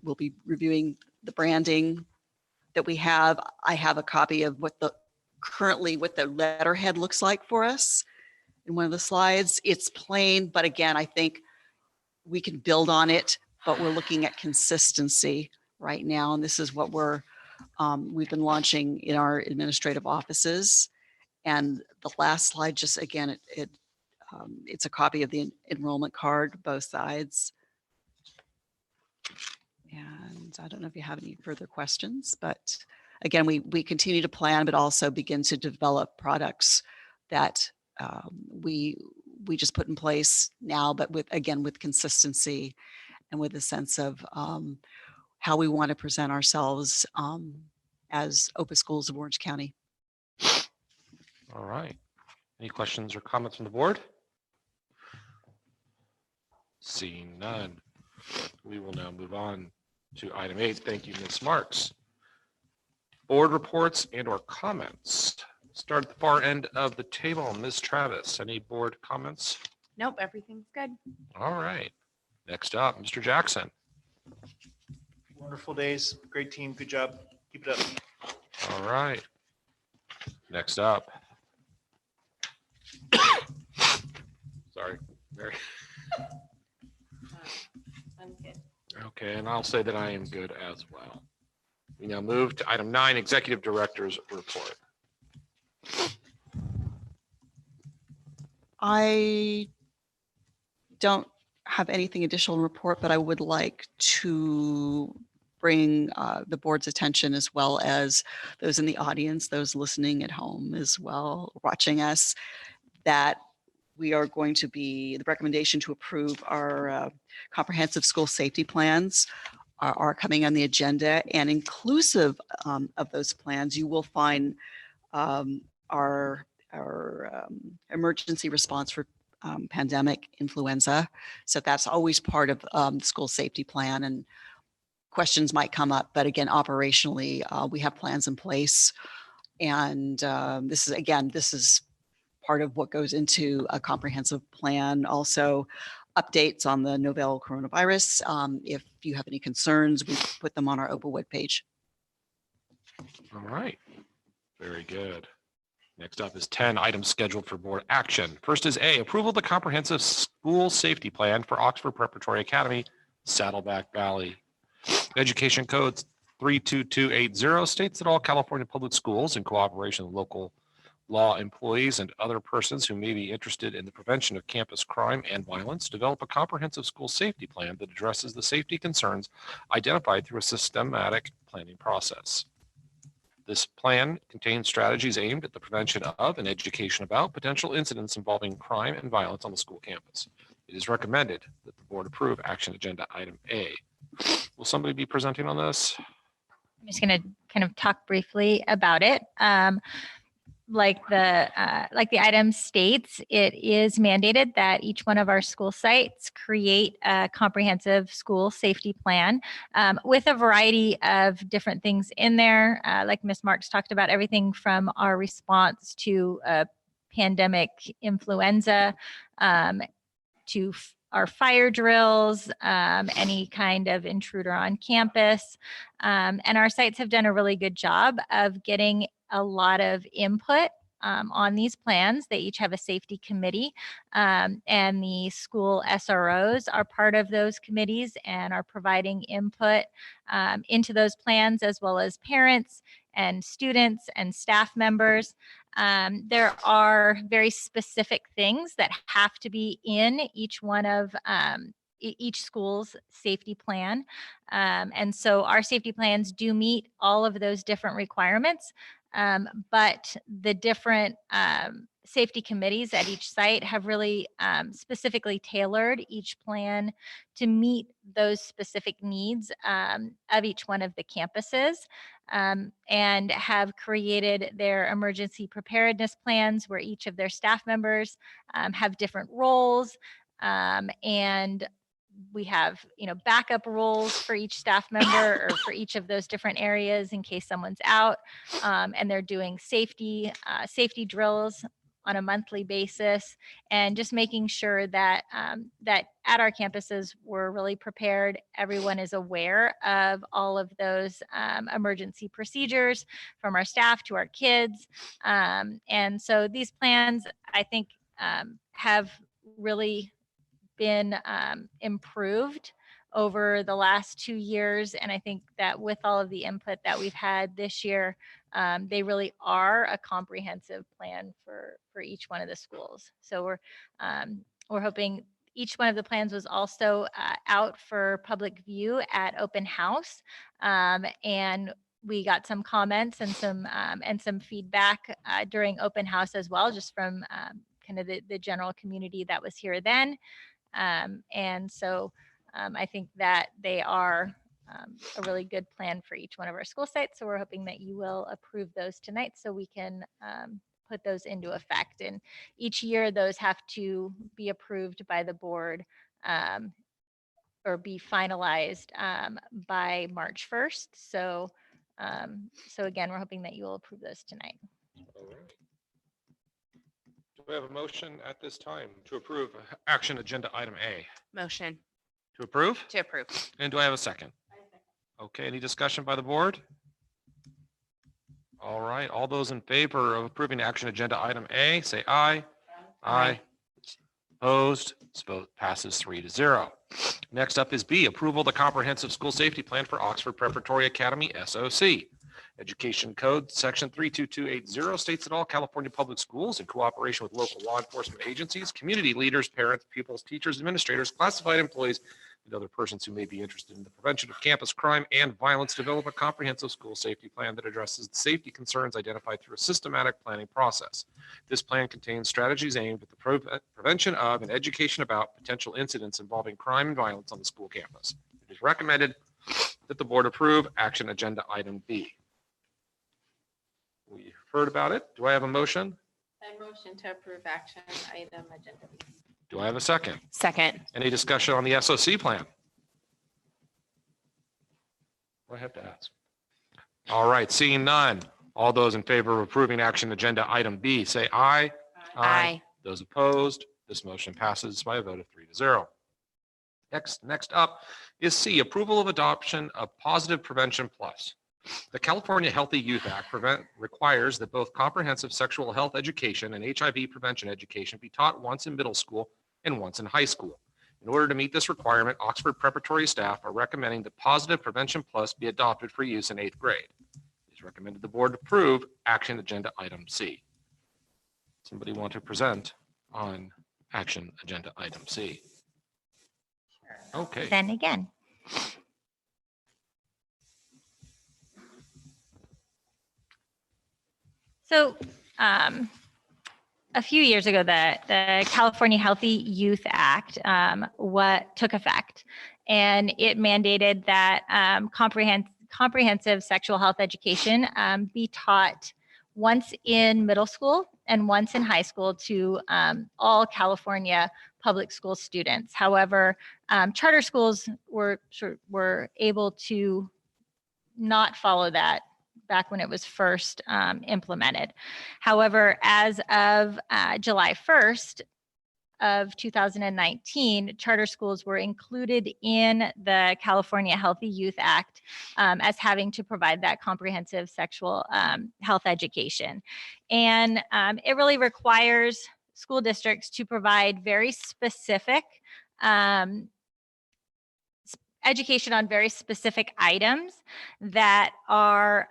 [SPEAKER 10] We'll be reviewing the branding that we have. I have a copy of what the letterhead looks like for us in one of the slides. It's plain, but again, I think we can build on it, but we're looking at consistency right now. And this is what we've been launching in our administrative offices. And the last slide, just again, it's a copy of the enrollment card, both sides. And I don't know if you have any further questions, but again, we continue to plan, but also begin to develop products that we just put in place now, but with consistency and with a sense of how we want to present ourselves as OPA Schools of Orange County.
[SPEAKER 1] All right. Any questions or comments from the board? Seeing none, we will now move on to item 8. Thank you, Ms. Marks. Board reports and/or comments. Start at the far end of the table. Ms. Travis, any board comments?
[SPEAKER 2] Nope, everything's good.
[SPEAKER 1] All right. Next up, Mr. Jackson.
[SPEAKER 3] Wonderful days, great team, good job, keep it up.
[SPEAKER 1] All right. Next up. Sorry, Mary.
[SPEAKER 2] I'm good.
[SPEAKER 1] Okay, and I'll say that I am good as well. We now move to item 9, Executive Director's Report.
[SPEAKER 10] I don't have anything additional to report, but I would like to bring the board's attention, as well as those in the audience, those listening at home as well, watching us, that we are going to be, the recommendation to approve our comprehensive school safety plans are coming on the agenda, and inclusive of those plans, you will find our emergency response for pandemic influenza. So that's always part of the school safety plan, and questions might come up, but again, operationally, we have plans in place. And this is part of what goes into a comprehensive plan. Also, updates on the novel coronavirus. If you have any concerns, we put them on our OPA webpage.
[SPEAKER 1] All right, very good. Next up is 10 items scheduled for board action. First is A, approval of the comprehensive school safety plan for Oxford Preparatory Academy, Saddleback Valley. Education Code 32280 states that all California public schools, in cooperation with local law employees and other persons who may be interested in the prevention of campus crime and violence, develop a comprehensive school safety plan that addresses the safety concerns identified through a systematic planning process. This plan contains strategies aimed at the prevention of and education about potential incidents involving crime and violence on the school campus. It is recommended that the board approve action agenda item A. Will somebody be presenting on this?
[SPEAKER 9] I'm just going to kind of talk briefly about it. Like the item states, it is mandated that each one of our school sites create a comprehensive school safety plan with a variety of different things in there. Like Ms. Marks talked about, everything from our response to pandemic influenza to our fire drills, any kind of intruder on campus. And our sites have done a really good job of getting a lot of input on these plans. They each have a safety committee, and the school SROs are part of those committees and are providing input into those plans, as well as parents and students and staff members. There are very specific things that have to be in each one of each school's safety plan. And so our safety plans do meet all of those different requirements, but the different safety committees at each site have really specifically tailored each plan to meet those specific needs of each one of the campuses, and have created their emergency preparedness plans where each of their staff members have different roles, and we have, backup roles for each staff member or for each of those different areas in case someone's out, and they're doing safety drills on a monthly basis, and just making sure that that at our campuses we're really prepared. Everyone is aware of all of those emergency procedures, from our staff to our kids, and so these plans, I think, have really been improved over the last 2 years. And I think that with all of the input that we've had this year, they really are a comprehensive plan for each one of the schools. So we're hoping. Each one of the plans was also out for public view at open house, and we got some comments and some feedback during open house as well, just from kind of the general community that was here then. And so I think that they are a really good plan for each one of our school sites. So we're hoping that you will approve those tonight so we can put those into effect. And each year those have to be approved by the board or be finalized by March 1st. So again, we're hoping that you will approve those tonight.
[SPEAKER 1] All right. Do we have a motion at this time to approve action agenda item A?
[SPEAKER 2] Motion
[SPEAKER 1] To approve?
[SPEAKER 2] to approve.
[SPEAKER 1] And do I have a second? Okay, any discussion by the board? All right, all those in favor of approving action agenda item A, say aye. Aye. Opposed? This vote passes 3-0. Next up is B, approval of the comprehensive school safety plan for Oxford Preparatory Academy, SOC. Education Code, Section 32280 states that all California public schools, in cooperation with local law enforcement agencies, community leaders, parents, pupils, teachers, administrators, classified employees, and other persons who may be interested in the prevention of campus crime and violence, develop a comprehensive school safety plan that addresses the safety concerns identified through a systematic planning process. This plan contains strategies aimed at the prevention of and education about potential incidents involving crime and violence on the school campus. It is recommended that the board approve action agenda item B. We heard about it. Do I have a motion?
[SPEAKER 2] I motion to approve action item agenda B.
[SPEAKER 1] Do I have a second?
[SPEAKER 2] Second.
[SPEAKER 1] Any discussion on the SOC plan? I have to ask. All right, seeing none. All those in favor of approving action agenda item B, say aye.
[SPEAKER 2] Aye.
[SPEAKER 1] Those opposed, this motion passes by a vote of 3-0. Next up is C, approval of adoption of Positive Prevention Plus. The California Healthy Youth Act requires that both comprehensive sexual health education and HIV prevention education be taught once in middle school and once in high school. In order to meet this requirement, Oxford preparatory staff are recommending that Positive Prevention Plus be adopted for use in 8th grade. It is recommended the board approve action agenda item C. Somebody want to present on action agenda item C? Okay.
[SPEAKER 9] Then again. So a few years ago, the California Healthy Youth Act took effect, and it mandated that comprehensive sexual health education be taught once in middle school and once in high school to all California public school students. However, charter schools were able to not follow that back when it was first implemented. However, as of July 1st of 2019, charter schools were included in the California Healthy Youth Act as having to provide that comprehensive sexual health education. And it really requires school districts to provide very specific education on very specific items that are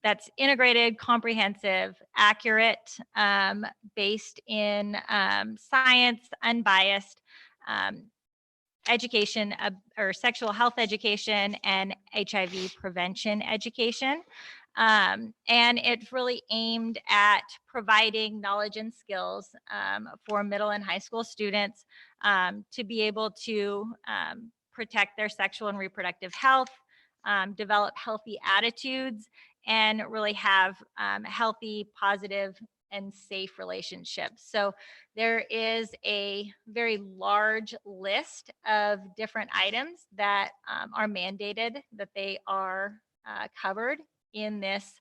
[SPEAKER 9] that's integrated, comprehensive, accurate, based in science, unbiased education or sexual health education and HIV prevention education. And it's really aimed at providing knowledge and skills for middle and high school students to be able to protect their sexual and reproductive health, develop healthy attitudes, and really have healthy, positive, and safe relationships. So there is a very large list of different items that are mandated that they are covered in this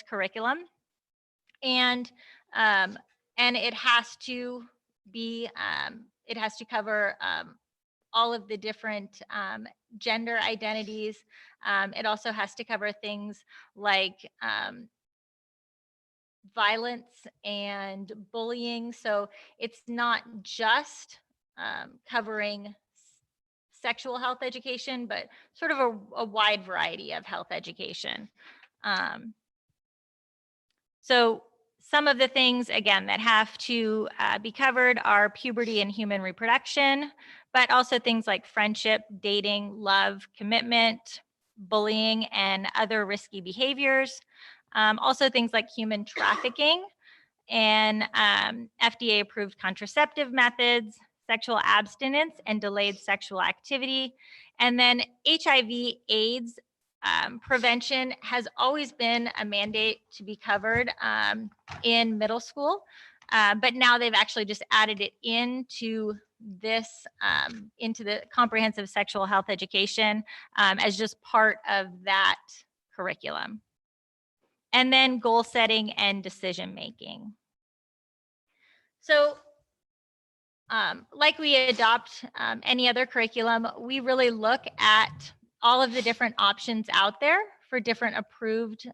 [SPEAKER 9] curriculum, and it has to be it has to cover all of the different gender identities. It also has to cover things like violence and bullying. So it's not just covering sexual health education, but sort of a wide variety of health education. So some of the things, again, that have to be covered are puberty and human reproduction, but also things like friendship, dating, love, commitment, bullying, and other risky behaviors. Also things like human trafficking and FDA-approved contraceptive methods, sexual abstinence and delayed sexual activity. And then HIV/AIDS prevention has always been a mandate to be covered in middle school, but now they've actually just added it into this, into the comprehensive sexual health education as just part of that curriculum. And then goal setting and decision making. So like we adopt any other curriculum, we really look at all of the different options out there for different approved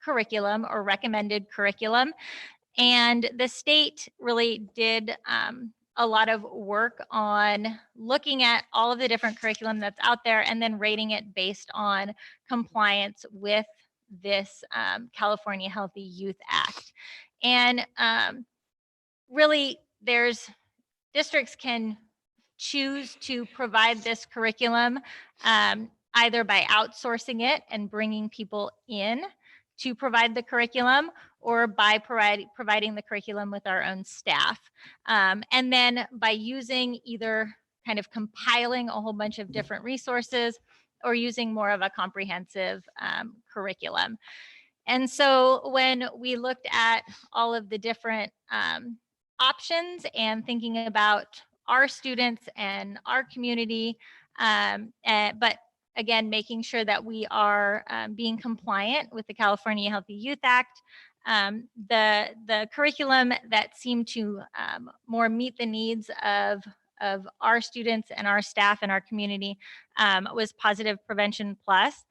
[SPEAKER 9] curriculum or recommended curriculum. And the state really did a lot of work on looking at all of the different curriculum that's out there and then rating it based on compliance with this California Healthy Youth Act. And really, there's districts can choose to provide this curriculum either by outsourcing it and bringing people in to provide the curriculum, or by providing the curriculum with our own staff. And then by using either kind of compiling a whole bunch of different resources or using more of a comprehensive curriculum. And so when we looked at all of the different options and thinking about our students and our community, but again, making sure that we are being compliant with the California Healthy Youth Act, the curriculum that seemed to more meet the needs of our students and our staff and our community was Positive Prevention Plus.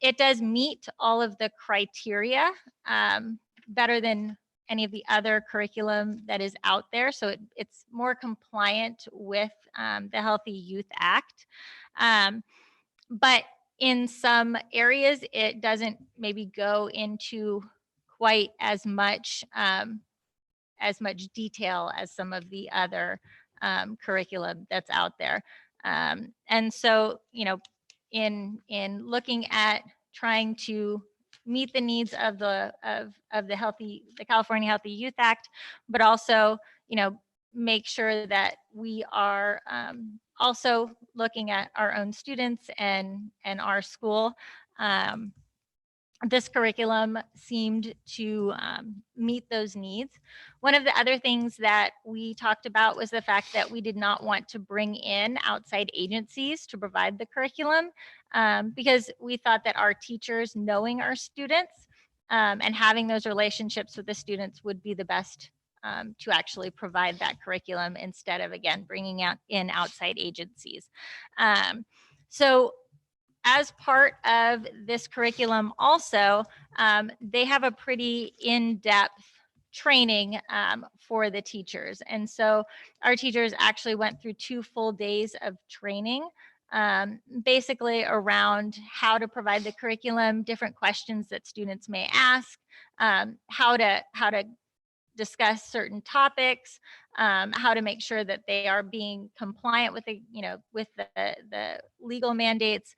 [SPEAKER 9] It does meet all of the criteria better than any of the other curriculum that is out there. So it's more compliant with the Healthy Youth Act. But in some areas, it doesn't maybe go into quite as much detail as some of the other curriculum that's out there. And so, you know, in looking at trying to meet the needs of the California Healthy Youth Act, but also, you know, make sure that we are also looking at our own students and our school. This curriculum seemed to meet those needs. One of the other things that we talked about was the fact that we did not want to bring in outside agencies to provide the curriculum because we thought that our teachers knowing our students and having those relationships with the students would be the best to actually provide that curriculum instead of, again, bringing in outside agencies. So as part of this curriculum also, they have a pretty in-depth training for the teachers. And so our teachers actually went through 2 full days of training, basically around how to provide the curriculum, different questions that students may ask, how to discuss certain topics, how to make sure that they are being compliant with the, you know, with the legal mandates,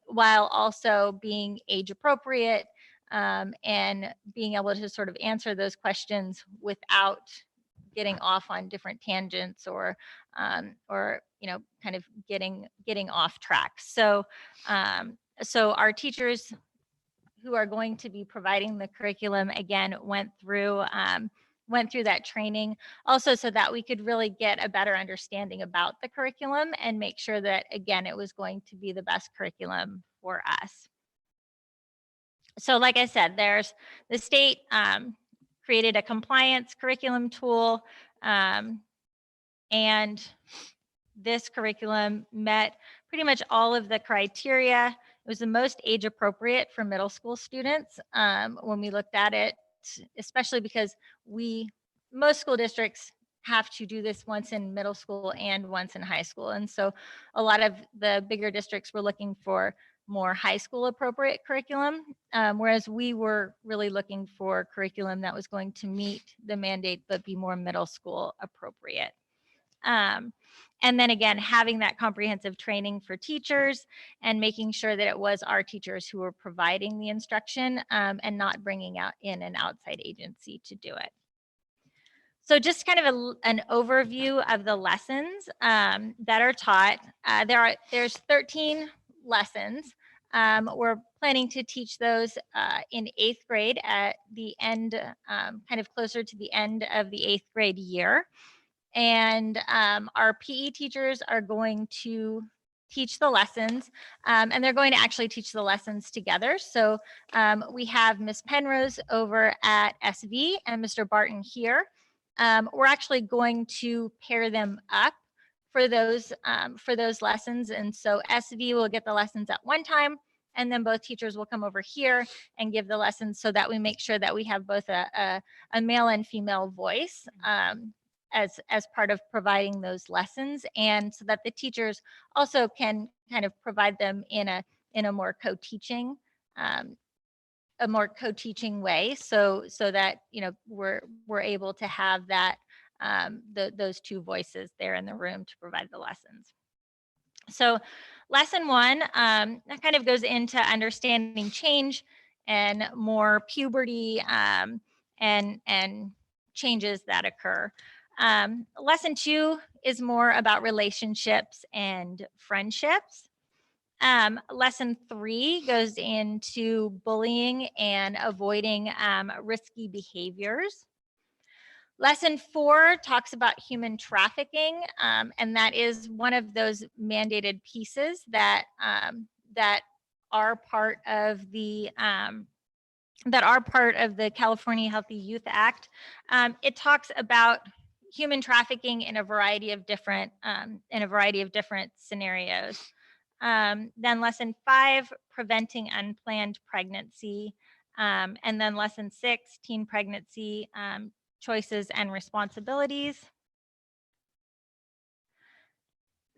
[SPEAKER 9] while also being age appropriate, and being able to sort of answer those questions without getting off on different tangents or you know, kind of getting off track. So so our teachers who are going to be providing the curriculum, again, went through that training also so that we could really get a better understanding about the curriculum and make sure that, again, it was going to be the best curriculum for us. So like I said, there's the state created a compliance curriculum tool, and this curriculum met pretty much all of the criteria. It was the most age appropriate for middle school students when we looked at it, especially because most school districts have to do this once in middle school and once in high school. And so a lot of the bigger districts were looking for more high school appropriate curriculum, whereas we were really looking for curriculum that was going to meet the mandate but be more middle school appropriate. And then again, having that comprehensive training for teachers and making sure that it was our teachers who were providing the instruction and not bringing in an outside agency to do it. So just kind of an overview of the lessons that are taught. There's 13 lessons. We're planning to teach those in 8th grade at the end, kind of closer to the end of the 8th grade year. And our PE teachers are going to teach the lessons, and they're going to actually teach the lessons together. So we have Miss Penrose over at SV and Mr. Barton here. We're actually going to pair them up for those lessons. And so SV will get the lessons at one time, and then both teachers will come over here and give the lessons so that we make sure that we have both a male and female voice as part of providing those lessons, and so that the teachers also can kind of provide them in a more co-teaching way, so that we're able to have that those two voices there in the room to provide the lessons. So lesson 1 that kind of goes into understanding change and more puberty and changes that occur. Lesson 2 is more about relationships and friendships. Lesson 3 goes into bullying and avoiding risky behaviors. Lesson 4 talks about human trafficking, and that is one of those mandated pieces that are part of the California Healthy Youth Act. It talks about human trafficking in a variety of different scenarios. Then lesson 5, preventing unplanned pregnancy, and then lesson 6, teen pregnancy choices and responsibilities.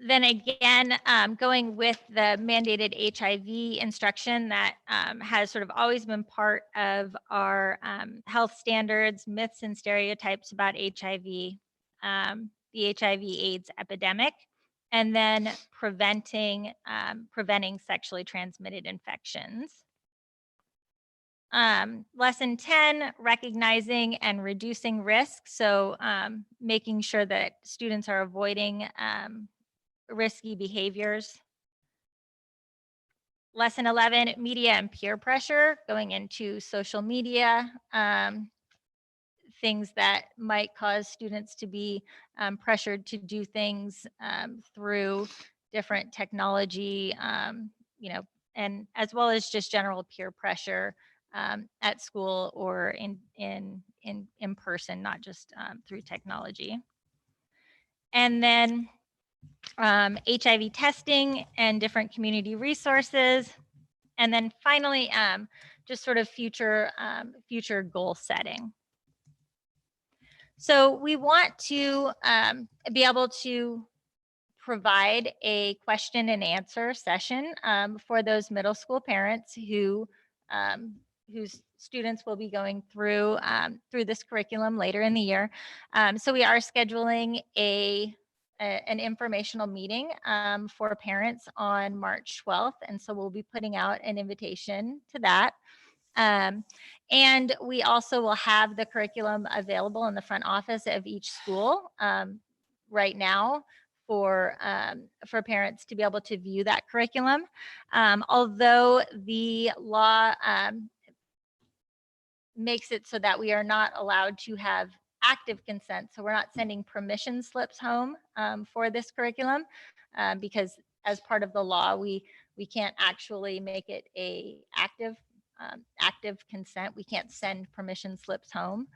[SPEAKER 9] Then again, going with the mandated HIV instruction that has sort of always been part of our health standards, myths and stereotypes about HIV, the HIV/AIDS epidemic, and then preventing sexually transmitted infections. Lesson 10, recognizing and reducing risk. So making sure that students are avoiding risky behaviors. Lesson 11, media and peer pressure, going into social media, things that might cause students to be pressured to do things through different technology, and as well as just general peer pressure at school or in person, not just through technology. And then HIV testing and different community resources. And then finally, just sort of future goal setting. So we want to be able to provide a question and answer session for those middle school parents whose students will be going through this curriculum later in the year. So we are scheduling an informational meeting for parents on March 12th. And so we'll be putting out an invitation to that. And we also will have the curriculum available in the front office of each school right now for parents to be able to view that curriculum. Although the law makes it so that we are not allowed to have active consent. So we're not sending permission slips home for this curriculum because as part of the law, we can't actually make it a active consent. We can't send permission slips home.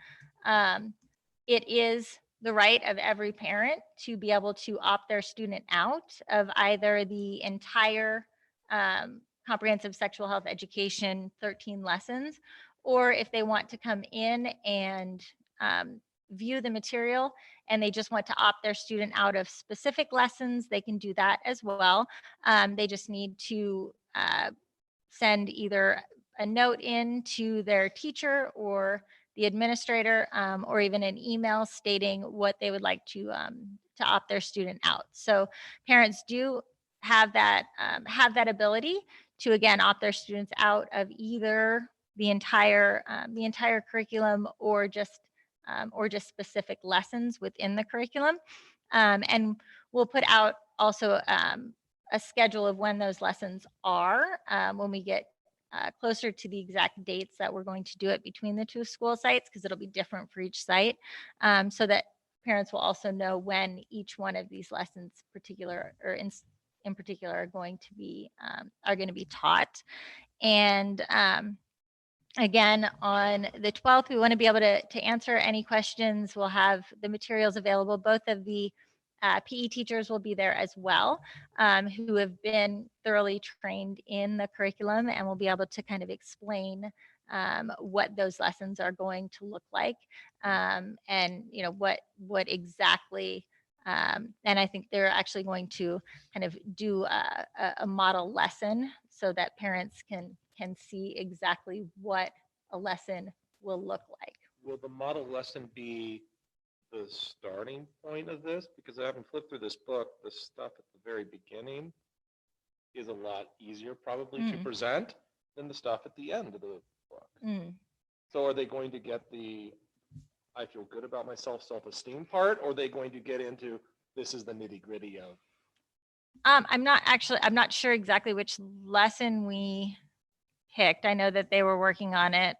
[SPEAKER 9] It is the right of every parent to be able to opt their student out of either the entire comprehensive sexual health education 13 lessons, or if they want to come in and view the material and they just want to opt their student out of specific lessons, they can do that as well. They just need to send either a note in to their teacher or the administrator, or even an email stating what they would like to opt their student out. So parents do have that ability to again opt their students out of either the entire curriculum or just specific lessons within the curriculum. And we'll put out also a schedule of when those lessons are when we get closer to the exact dates that we're going to do it between the two school sites, because it'll be different for each site, so that parents will also know when each one of these lessons in particular are going to be taught. And again, on the 12th, we want to be able to answer any questions. We'll have the materials available, both of the PE teachers will be there as well, who have been thoroughly trained in the curriculum and will be able to kind of explain what those lessons are going to look like, and what exactly. And I think they're actually going to kind of do a model lesson so that parents can see exactly what a lesson will look like.
[SPEAKER 1] Will the model lesson be the starting point of this? Because I haven't flipped through this book, the stuff at the very beginning is a lot easier probably to present than the stuff at the end of the book. So are they going to get the I feel good about myself, self-esteem part, or are they going to get into this is the nitty gritty of?
[SPEAKER 9] I'm not sure exactly which lesson we picked. I know that they were working on it.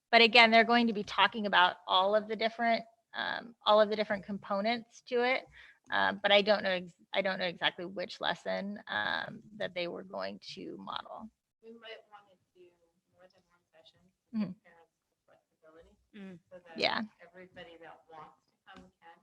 [SPEAKER 9] But again, they're going to be talking about all of the different components to it. But I don't know exactly which lesson that they were going to model.
[SPEAKER 2] We might want to do more than one session to
[SPEAKER 9] Mhm.
[SPEAKER 2] give parents the flexibility so that
[SPEAKER 9] Yeah.
[SPEAKER 2] everybody that wants to come can.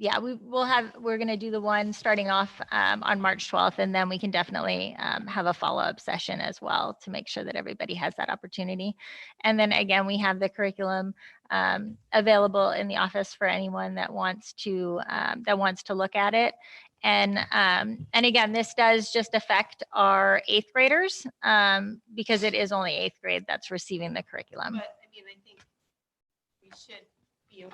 [SPEAKER 9] Yeah, we're going to do the one starting off on March 12th, and then we can definitely have a follow-up session as well to make sure that everybody has that opportunity. And then again, we have the curriculum available in the office for anyone that wants to look at it. And again, this does just affect our 8th graders because it is only 8th grade that's receiving the curriculum.
[SPEAKER 2] But I mean, I think we should be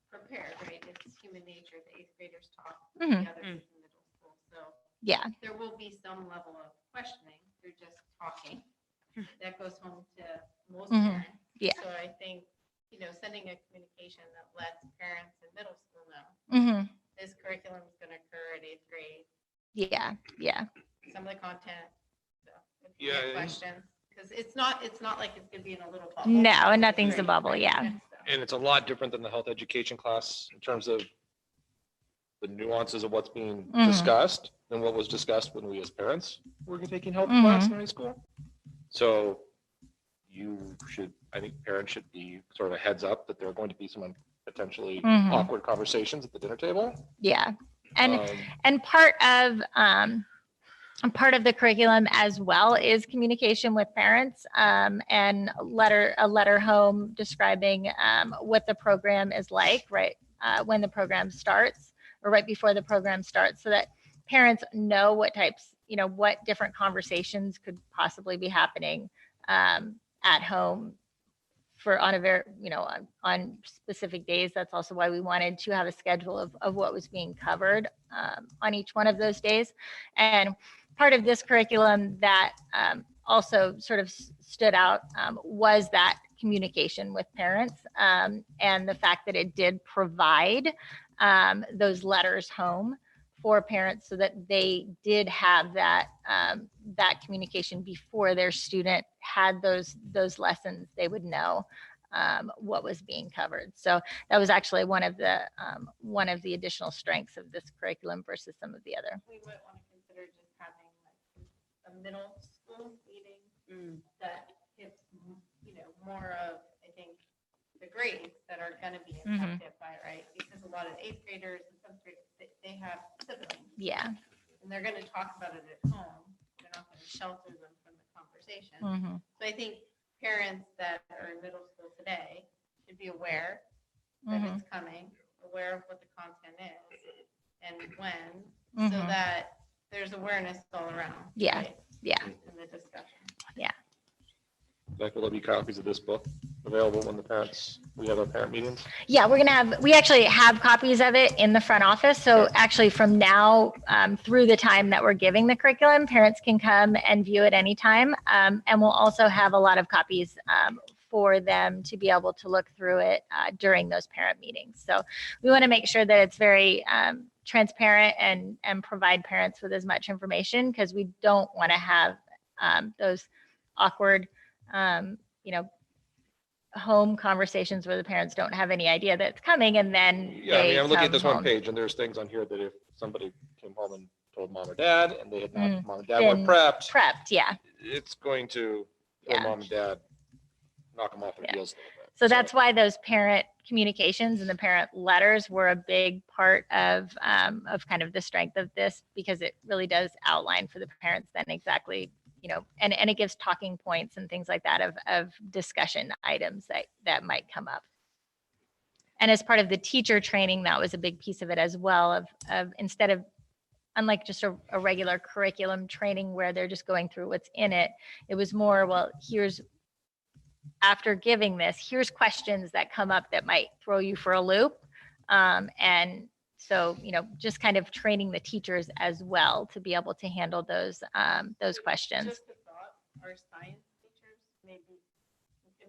[SPEAKER 2] prepared, right? It's human nature. The 8th graders talk to the others in middle school. So
[SPEAKER 9] Yeah.
[SPEAKER 2] there will be some level of questioning. They're just talking. That goes home to most parents.
[SPEAKER 9] Yeah.
[SPEAKER 2] So I think, sending a communication that lets parents in middle school know this curriculum is going to occur at 8th grade.
[SPEAKER 9] Yeah.
[SPEAKER 2] Some of the content. So if you
[SPEAKER 1] Yeah,
[SPEAKER 2] get
[SPEAKER 1] and-
[SPEAKER 2] questions, because it's not like it's going to be in a little bubble.
[SPEAKER 9] No, nothing's a bubble. Yeah.
[SPEAKER 1] And it's a lot different than the health education class in terms of the nuances of what's being discussed than what was discussed when we as parents were taking health class in high school. So I think parents should be sort of a heads up that there are going to be some potentially awkward conversations at the dinner table.
[SPEAKER 9] Yeah. And part of the curriculum as well is communication with parents and a letter home describing what the program is like right when the program starts or right before the program starts, so that parents know what different conversations could possibly be happening at home on specific days. That's also why we wanted to have a schedule of what was being covered on each one of those days. And part of this curriculum that also sort of stood out was that communication with parents and the fact that it did provide those letters home for parents so that they did have that communication before their student had those lessons. They would know what was being covered. So that was actually one of the additional strengths of this curriculum versus some of the other.
[SPEAKER 2] We might want to consider just having like a middle school meeting that hits, more of, I think, the grades that are going to be impacted by, right? Because a lot of 8th graders and 7th graders, they have siblings.
[SPEAKER 9] Yeah.
[SPEAKER 2] And they're going to talk about it at home. They're not going to shelter them from the conversation. So I think parents that are in middle school today should be aware that it's coming, aware of what the content is and when, so that there's awareness all around.
[SPEAKER 9] Yeah.
[SPEAKER 2] Right?
[SPEAKER 9] Yeah.
[SPEAKER 2] In the discussion.
[SPEAKER 1] Zach, will there be copies of this book available when we have our parent meetings?
[SPEAKER 9] Yeah, we actually have copies of it in the front office. So actually from now through the time that we're giving the curriculum, parents can come and view it anytime. And we'll also have a lot of copies for them to be able to look through it during those parent meetings. So we want to make sure that it's very transparent and provide parents with as much information, because we don't want to have those awkward home conversations where the parents don't have any idea that it's coming, and then
[SPEAKER 1] Yeah, I mean, I'm looking
[SPEAKER 9] come
[SPEAKER 1] at this one
[SPEAKER 9] home.
[SPEAKER 1] page and there's things on here that if somebody came home and told mom or dad and they had not, mom and dad
[SPEAKER 9] Been
[SPEAKER 1] weren't prepped,
[SPEAKER 9] Prepped, yeah.
[SPEAKER 1] it's going to,
[SPEAKER 9] Yeah.
[SPEAKER 1] mom and dad knock them off their
[SPEAKER 9] Yeah.
[SPEAKER 1] heels a little bit.
[SPEAKER 9] So that's why those parent communications and the parent letters were a big part of kind of the strength of this, because it really does outline for the parents then exactly, and it gives talking points and things like that of discussion items that might come up. And as part of the teacher training, that was a big piece of it as well, of instead of, unlike just a regular curriculum training where they're just going through what's in it, it was more, well, after giving this, here's questions that come up that might throw you for a loop. And so, just kind of training the teachers as well to be able to handle those questions.
[SPEAKER 11] Just a thought, our science teachers, it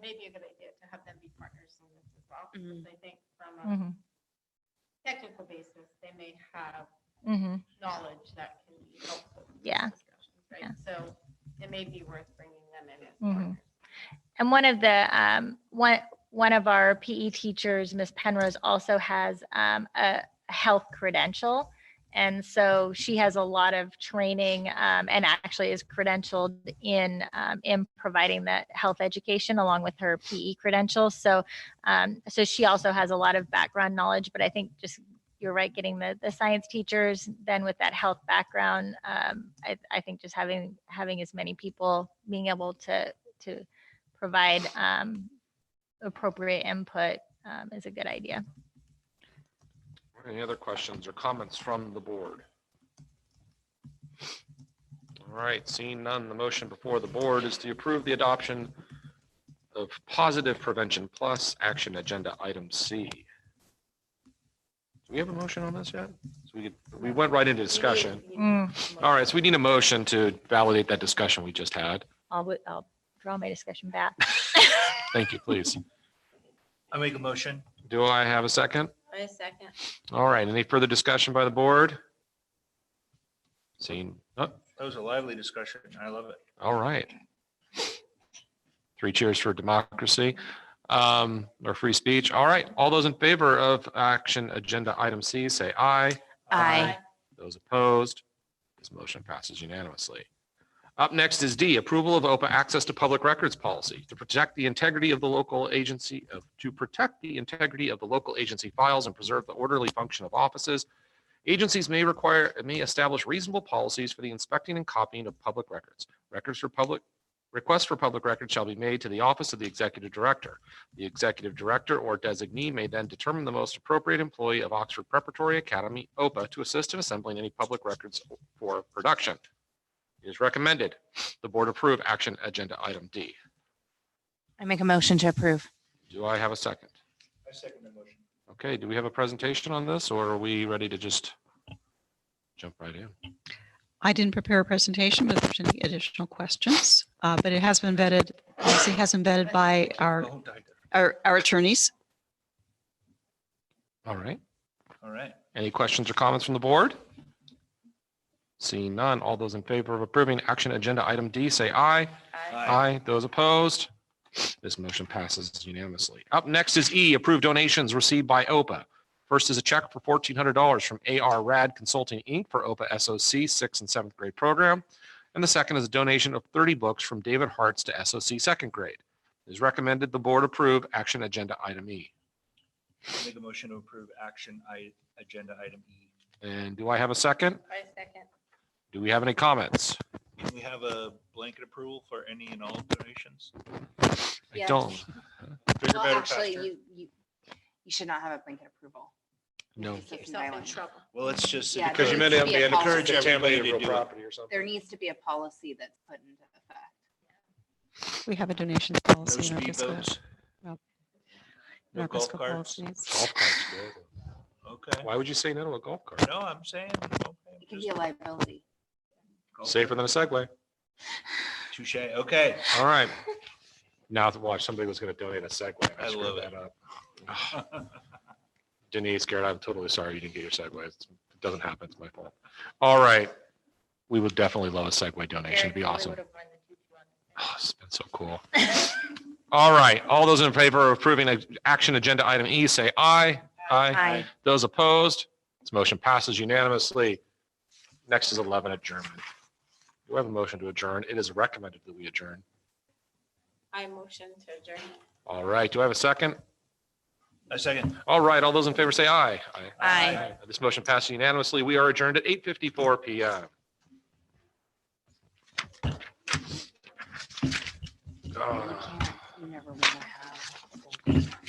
[SPEAKER 11] may be a good idea to have them be partners in this as well. Because I think from a technical basis, they may have knowledge that can be helpful. In these discussions, right?
[SPEAKER 9] Yeah.
[SPEAKER 11] So it may be worth bringing them in as partners.
[SPEAKER 9] And one of our PE teachers, Miss Penrose, also has a health credential. And so she has a lot of training and actually is credentialed in providing that health education along with her PE credentials. So she also has a lot of background knowledge, but I think just, you're right, getting the science teachers then with that health background. I think just having as many people being able to provide appropriate input is a good idea.
[SPEAKER 1] Any other questions or comments from the board? All right, seeing none, the motion before the board is to approve the adoption of Positive Prevention Plus Action Agenda Item C. Do we have a motion on this yet? So we went right into discussion. All right, so we need a motion to validate that discussion we just had.
[SPEAKER 9] I'll draw my discussion back.
[SPEAKER 1] Thank you, please.
[SPEAKER 3] I make a motion.
[SPEAKER 1] Do I have a second?
[SPEAKER 11] I second.
[SPEAKER 1] All right, any further discussion by the board? Seeing, oh,
[SPEAKER 3] That was a lively discussion. I love it.
[SPEAKER 1] all right. 3 cheers for democracy, or free speech. All right, all those in favor of action agenda item C, say aye.
[SPEAKER 2] Aye.
[SPEAKER 1] Those opposed, this motion passes unanimously. Up next is D, approval of OPA access to public records policy to protect the integrity of the local agency, files and preserve the orderly function of offices. Agencies may establish reasonable policies for the inspecting and copying of public records. Requests for public records shall be made to the office of the executive director. The executive director or designee may then determine the most appropriate employee of Oxford Preparatory Academy, OPA, to assist in assembling any public records for production. It is recommended the board approve action agenda item D.
[SPEAKER 2] I make a motion to approve.
[SPEAKER 1] Do I have a second?
[SPEAKER 3] I second the motion.
[SPEAKER 1] Okay, do we have a presentation on this, or are we ready to just jump right in?
[SPEAKER 10] I didn't prepare a presentation, but if there's any additional questions, but it has been vetted, policy has been vetted by our attorneys.
[SPEAKER 1] All right.
[SPEAKER 3] All right.
[SPEAKER 1] Any questions or comments from the board? Seeing none, all those in favor of approving action agenda item D, say aye. Aye. Those opposed? This motion passes unanimously. Up next is E, approved donations received by OPA. First is a check for $1,400 from AR Rad Consulting, Inc. for OPA SOC 6th and 7th grade program. And the second is a donation of 30 books from David Hartz to SOC 2nd grade. It is recommended the board approve action agenda item E.
[SPEAKER 3] Make a motion to approve agenda item E.
[SPEAKER 1] And do I have a second?
[SPEAKER 11] I second.
[SPEAKER 1] Do we have any comments?
[SPEAKER 3] Can we have a blanket approval for any and all donations?
[SPEAKER 1] I
[SPEAKER 2] Yeah.
[SPEAKER 1] don't.
[SPEAKER 3] Bigger,
[SPEAKER 2] Well,
[SPEAKER 3] better,
[SPEAKER 2] actually,
[SPEAKER 3] faster.
[SPEAKER 2] you should not have a blanket approval.
[SPEAKER 1] No.
[SPEAKER 2] Get
[SPEAKER 11] Yourself in trouble.
[SPEAKER 3] Well, it's just.
[SPEAKER 2] Yeah,
[SPEAKER 1] Because you
[SPEAKER 2] there
[SPEAKER 1] meant
[SPEAKER 2] needs
[SPEAKER 1] to
[SPEAKER 2] to be a
[SPEAKER 1] encourage
[SPEAKER 2] policy.
[SPEAKER 3] everybody to
[SPEAKER 1] real
[SPEAKER 3] do it.
[SPEAKER 1] property or something.
[SPEAKER 2] There needs to be a policy that's put into effect.
[SPEAKER 10] We have a donations
[SPEAKER 3] No
[SPEAKER 10] policy in our
[SPEAKER 3] speed
[SPEAKER 10] fiscal,
[SPEAKER 3] boats.
[SPEAKER 10] in
[SPEAKER 3] No
[SPEAKER 10] our
[SPEAKER 3] golf
[SPEAKER 10] fiscal
[SPEAKER 3] carts.
[SPEAKER 10] policies.
[SPEAKER 1] Golf carts, good.
[SPEAKER 3] Okay.
[SPEAKER 1] Why would you say no to a golf cart?
[SPEAKER 3] No, I'm saying.
[SPEAKER 2] It can be a liability.
[SPEAKER 1] Safer than a Segway.
[SPEAKER 3] Touche. Okay.
[SPEAKER 1] All right. Now to watch, somebody was going to donate a Segway.
[SPEAKER 3] I
[SPEAKER 1] screwed
[SPEAKER 3] love
[SPEAKER 1] that up. Denise, Garrett, I'm totally sorry you didn't get your Segway. It doesn't happen. It's my fault. All right. We would definitely love a Segway donation. It'd be awesome. Oh, it's been so cool. All right. All those in favor of approving action agenda item E, say aye.
[SPEAKER 2] Aye.
[SPEAKER 1] Those opposed? This motion passes unanimously. Next is 11, adjournment. Do I have a motion to adjourn? It is recommended that we adjourn.
[SPEAKER 11] I motion to adjourn.
[SPEAKER 1] All right, do I have a second?
[SPEAKER 3] A second.
[SPEAKER 1] All right, all those in favor say aye.
[SPEAKER 2] Aye.
[SPEAKER 1] This motion passes unanimously. We are adjourned at 8:54 PM.
[SPEAKER 2] You never want to have.